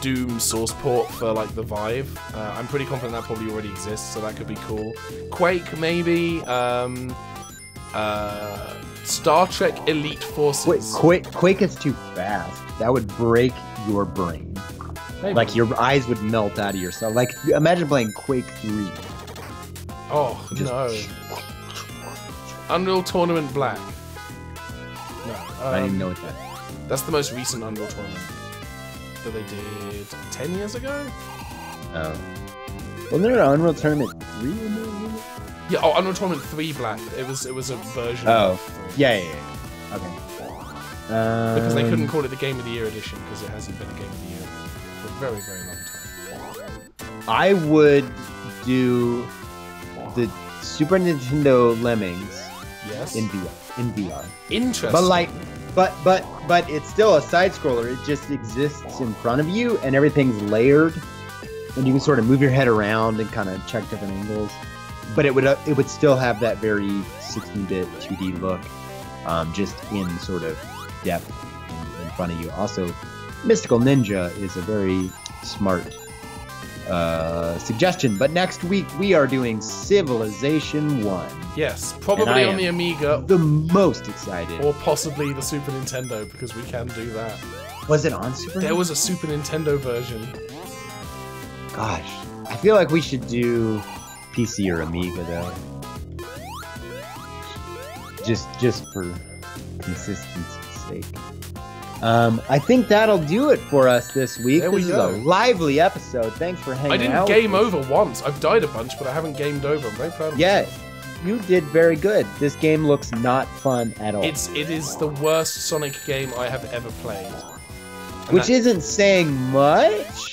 Doom source port for like the Vive. I'm pretty confident that probably already exists, so that could be cool. Quake maybe. Star Trek Elite Forces. Quake is too fast. That would break your brain. Maybe. Like your eyes would melt out of yourself. Like imagine playing Quake 3. Oh no. Unreal Tournament Black. No. I didn't even know what that is. That's the most recent Unreal Tournament that they did 10 years ago? Oh. Wasn't there an Unreal Tournament 3 in there? Yeah, Unreal Tournament 3 Black. It was a version of 3. Yeah. Okay. Because they couldn't call it the Game of the Year edition because it hasn't been a Game of the Year for a very, very long time. I would do the Super Nintendo Lemmings Yes. in VR. Interesting. But like, but it's still a side scroller. It just exists in front of you, and everything's layered, and you can sort of move your head around and kind of check different angles. But it would still have that very 16-bit 2D look, just in sort of depth in front of you. Also, Mystical Ninja is a very smart suggestion. But next week we are doing Civilization 1. Yes, probably on the Amiga. The most excited. Or possibly the Super Nintendo, because we can do that. Was it on Super Nintendo? There was a Super Nintendo version. Gosh, I feel like we should do PC or Amiga though. Just for consistency's sake. I think that'll do it for us this week. There we this go. is a lively episode. Thanks for hanging out. I didn't game over once. I've died a bunch, but I haven't gamed over. I'm very proud of Yeah, myself. you did very good. This game looks not fun at all. It is the worst Sonic game I have ever played. Which isn't saying much.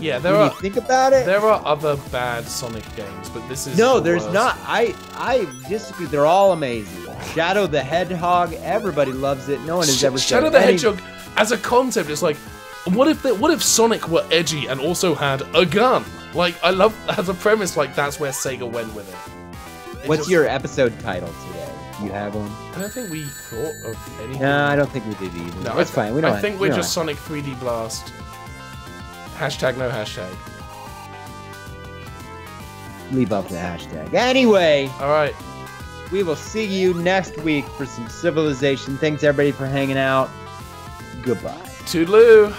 Yeah, When you think about it. There are other bad Sonic games, but this is No, the there's worst. not. I disagree. They're all amazing. Shadow the Hedgehog, everybody loves it. No one has ever said Shadow the any- Hedgehog, as a concept, it's like, what if Sonic were edgy and also had a gun? Like, I love as a premise. Like, that's where Sega went with it. What's your episode title today? You have one? I don't think we thought of anything. No, I don't think we did either. No, That's fine. We don't. I think we're just Sonic 3D Blast. Hashtag no hashtag. leave up the hashtag. Anyway, All right. we will see you next week for some Civilization. Thanks everybody for hanging out. Goodbye. Toodaloo.